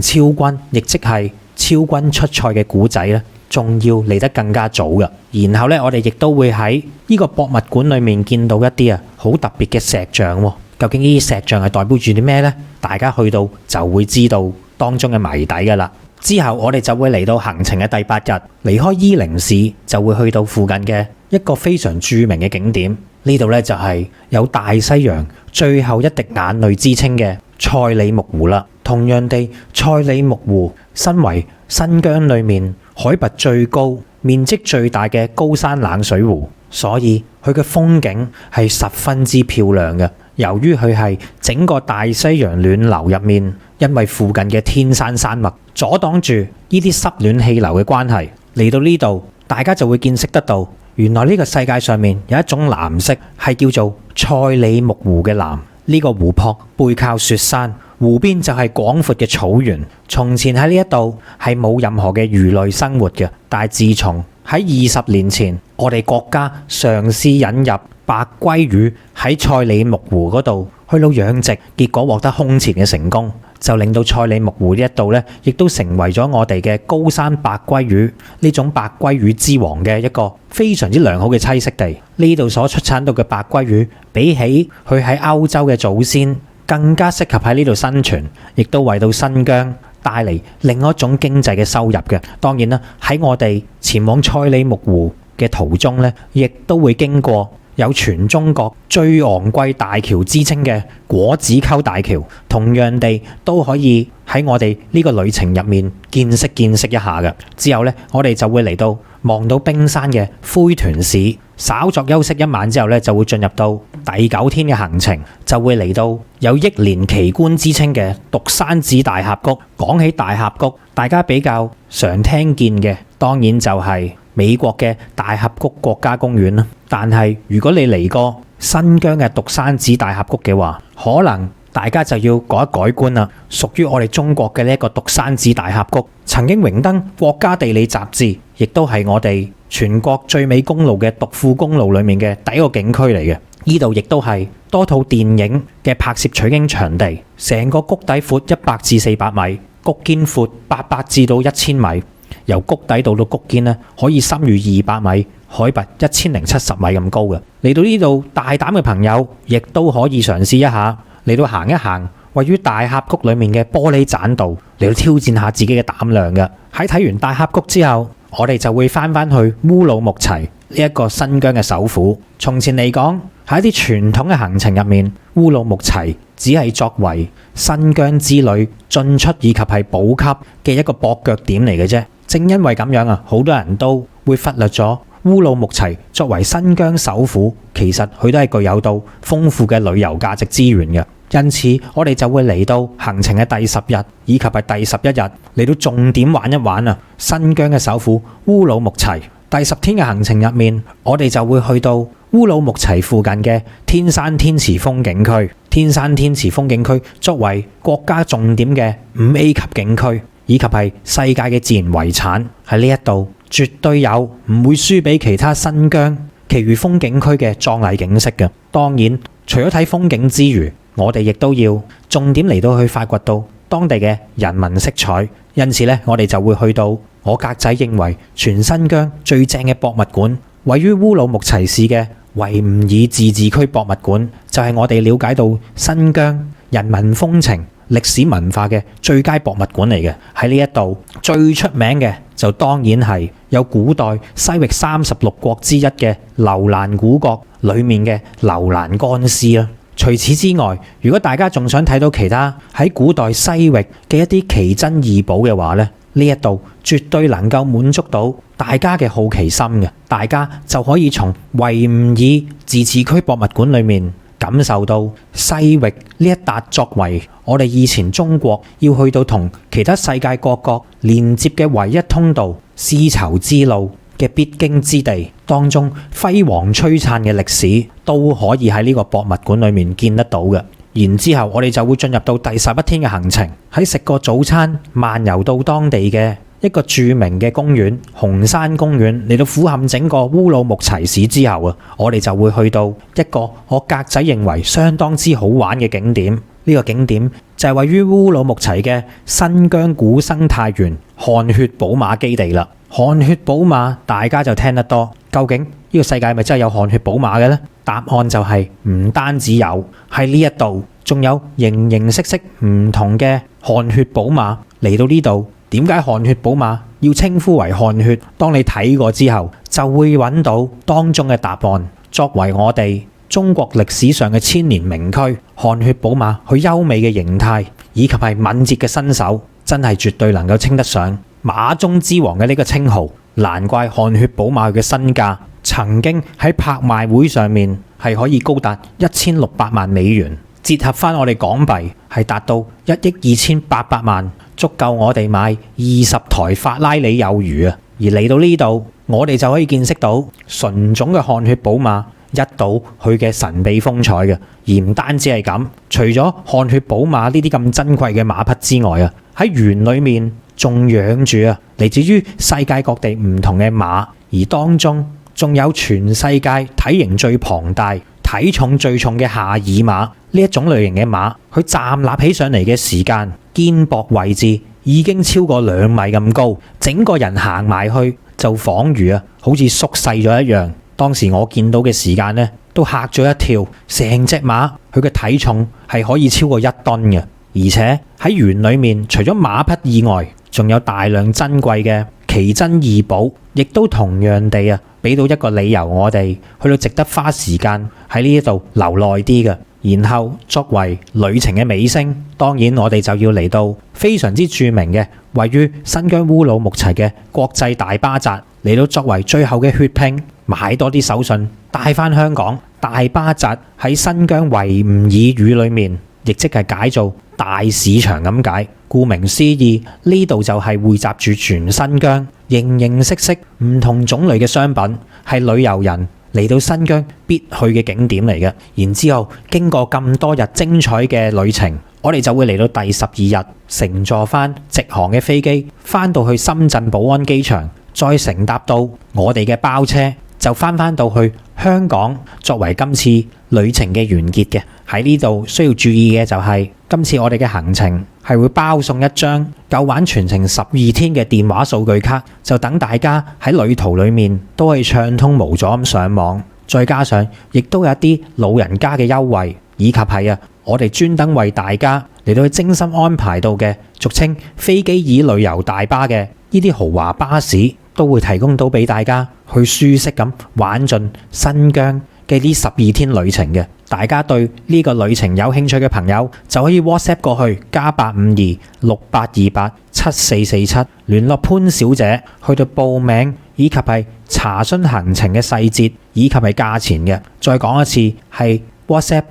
昭君，亦即係昭君出塞嘅古仔咧，仲要嚟得更加早嘅。然後咧，我哋亦都會喺呢個博物館裏面見到一啲好特別嘅石像喎。究竟呢啲石像係代表住啲咩呢？大家去到就會知道當中嘅謎底㗎啦。之後我哋就會嚟到行程嘅第8日，離開伊寧市就會去到附近嘅一個非常著名嘅景點。呢度咧就係有大西洋最後一滴眼淚之稱嘅賽里木湖啦。同樣地，賽里木湖身為新疆裏面海拔最高、面積最大嘅高山冷水湖，所以佢嘅風景係十分之漂亮嘅。由於佢係整個大西洋暖流入面，因為附近嘅天山山脈阻擋住呢啲濕暖氣流嘅關係，嚟到呢度大家就會見識得到，原來呢個世界上面有一種藍色係叫做賽里木湖嘅藍。呢個湖泊背靠雪山，湖邊就係廣闊嘅草原。從前喺呢一度係冇任何嘅魚類生活嘅，但係自從喺20年前，我哋國家嘗試引入白鮭魚喺賽里木湖嗰度去到養殖，結果獲得空前嘅成功，就令到賽里木湖呢一度咧，亦都成為咗我哋嘅高山白鮭魚呢種白鮭魚之王嘅一個非常之良好嘅棲息地。呢度所出產到嘅白鮭魚，比起佢喺歐洲嘅祖先，更加適合喺呢度生存，亦都為到新疆帶嚟另外一種經濟嘅收入嘅。當然啦，喺我哋前往賽里木湖嘅途中咧，亦都會經過有全中國最昂貴大橋之稱嘅果子溝大橋，同樣地都可以喺我哋呢個旅程入面見識一下嘅。之後咧，我哋就會嚟到望到冰山嘅灰屯市，稍作休息一晚之後咧，就會進入到第9天嘅行程，就會嚟到有億年奇觀之稱嘅獨山子大峽谷。講起大峽谷，大家比較常聽見嘅當然就係美國嘅大峽谷國家公園啦。但係如果你嚟過新疆嘅獨山子大峽谷嘅話，可能大家就要改一改觀啦。屬於我哋中國嘅呢一個獨山子大峽谷，曾經榮登國家地理雜誌，亦都係我哋全國最美公路嘅獨庫公路裏面嘅第一個景區嚟嘅。呢度亦都係多套電影嘅拍攝取景場地。成個谷底闊100至400米，谷肩闊800至到1000米。由谷底到谷肩咧，可以深逾200米，海拔1070米咁高嘅。嚟到呢度，大膽嘅朋友亦都可以嘗試一下，嚟到行一行位於大峽谷裏面嘅玻璃棧道，嚟到挑戰下自己嘅膽量嘅。喺睇完大峽谷之後，我哋就會翻去烏魯木齊呢一個新疆嘅首府。從前嚟講，喺一啲傳統嘅行程入面，烏魯木齊只係作為新疆之旅進出以及係補給嘅一個駁腳點嚟嘅啫。正因為咁樣好多人都會忽略咗烏魯木齊作為新疆首府，其實佢都係具有到豐富嘅旅遊價值資源嘅。因此我哋就會嚟到行程嘅第10日以及係第11日嚟到重點玩一玩啊！新疆嘅首府烏魯木齊。第10天嘅行程入面，我哋就會去到烏魯木齊附近嘅天山天池風景區。天山天池風景區作為國家重點嘅5A 級景區，以及係世界嘅自然遺產，喺呢一度絕對有唔會輸俾其他新疆其餘風景區嘅壯麗景色嘅。當然，除咗睇風景之餘，我哋亦都要重點嚟到去發掘到當地嘅人文色彩。因此咧，我哋就會去到我格仔認為全新疆最正嘅博物館，位於烏魯木齊市嘅維吾爾自治區博物館，就係我哋了解到新疆人民風情、歷史文化嘅最佳博物館嚟嘅。喺呢一度最出名嘅就當然係有古代西域36國之一嘅樓蘭古國裏面嘅樓蘭乾屍啦。除此之外，如果大家仲想睇到其他喺古代西域嘅一啲奇珍異寶嘅話咧，呢一度絕對能夠滿足到大家嘅好奇心嘅。大家就可以從維吾爾自治區博物館裏面感受到西域呢一笪作為我哋以前中國要去到同其他世界各國連接嘅唯一通道絲綢之路嘅必經之地當中輝煌璀璨嘅歷史，都可以喺呢個博物館裏面見得到嘅。然之後我哋就會進入到第11天嘅行程，喺食個早餐漫遊到當地嘅一個著名嘅公園紅山公園，嚟到俯瞰整個烏魯木齊市之後啊，我哋就會去到一個我格仔認為相當之好玩嘅景點。呢個景點就係位於烏魯木齊嘅新疆古生態園汗血寶馬基地啦。汗血寶馬大家就聽得多，究竟呢個世界係咪真係有汗血寶馬嘅呢？答案就係唔單止有，喺呢一度仲有形形色色唔同嘅汗血寶馬嚟到呢度。點解汗血寶馬要稱呼為汗血？當你睇過之後，就會揾到當中嘅答案。作為我哋中國歷史上嘅千年名區，汗血寶馬佢優美嘅形態以及係敏捷嘅身手，真係絕對能夠稱得上馬中之王嘅呢個稱號。難怪汗血寶馬佢嘅身價曾經喺拍賣會上面係可以高達1600萬美元，折合翻我哋港幣係達到1億2800萬，足夠我哋買20台法拉利有餘啊！而嚟到呢度，我哋就可以見識到純種嘅汗血寶馬一睹佢嘅神秘風采嘅。而唔單止係咁，除咗汗血寶馬呢啲咁珍貴嘅馬匹之外啊，喺園裏面仲養住啊嚟自於世界各地唔同嘅馬，而當中仲有全世界體型最龐大、體重最重嘅夏爾馬。呢一種類型嘅馬，佢站立起上嚟嘅時間，肩膊位置已經超過2米咁高，整個人行埋去就仿如好似縮細咗一樣。當時我見到嘅時間呢，都嚇咗一跳，成隻馬佢嘅體重係可以超過1噸嘅，而且喺園裏面除咗馬匹以外，仲有大量珍貴嘅奇珍異寶，亦都同樣地俾到一個理由我哋去到值得花時間喺呢度留耐啲嘅。然後作為旅程嘅尾聲，當然我哋就要嚟到非常之著名嘅位於新疆烏魯木齊嘅國際大巴扎，嚟到作為最後嘅血拼，買多啲手信帶返香港。大巴扎喺新疆維吾爾語裏面，亦即係解做大市場咁解。顧名思義，呢度就係匯集住全新疆形形色色唔同種類嘅商品，係旅遊人嚟到新疆必去嘅景點嚟嘅。然之後經過咁多日精彩嘅旅程，我哋就會嚟到第12日，乘坐翻直航嘅飛機翻到去深圳寶安機場，再乘搭到我哋嘅包車，就翻到去香港，作為今次旅程嘅完結嘅。喺呢度需要注意嘅就係，今次我哋嘅行程係會包送一張夠玩全程12天嘅電話數據卡，就等大家喺旅途裡面都可以暢通無阻咁上網。再加上亦都有一啲老人家嘅優惠，以及係我哋專登為大家嚟到去精心安排到嘅俗稱飛機椅旅遊大巴嘅呢啲豪華巴士，都會提供到俾大家去舒適咁玩盡新疆嘅呢12天旅程嘅。大家對呢個旅程有興趣嘅朋友，就可以 WhatsApp 過去+852-6828-7447聯絡潘小姐，去到報名以及係查詢行程嘅細節以及係價錢嘅。再講一次，係 WhatsApp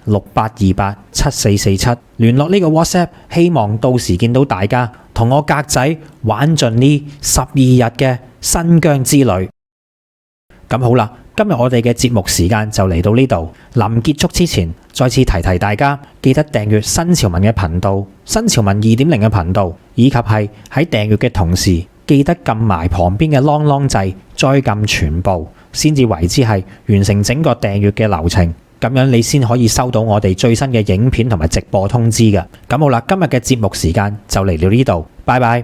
68287447聯絡呢個 WhatsApp，希望到時見到大家，同我格仔玩盡呢12日嘅新疆之旅。咁好啦，今日我哋嘅節目時間就嚟到呢度。臨結束之前，再次提提大家，記得訂閱新潮文嘅頻道、新潮文2.0嘅頻道，以及係喺訂閱嘅同時，記得撳埋旁邊嘅啷啷掣，再撳全部，先至為之係完成整個訂閱嘅流程。咁樣你先可以收到我哋最新嘅影片同埋直播通知嘅。咁好啦，今日嘅節目時間就嚟到呢度，拜拜。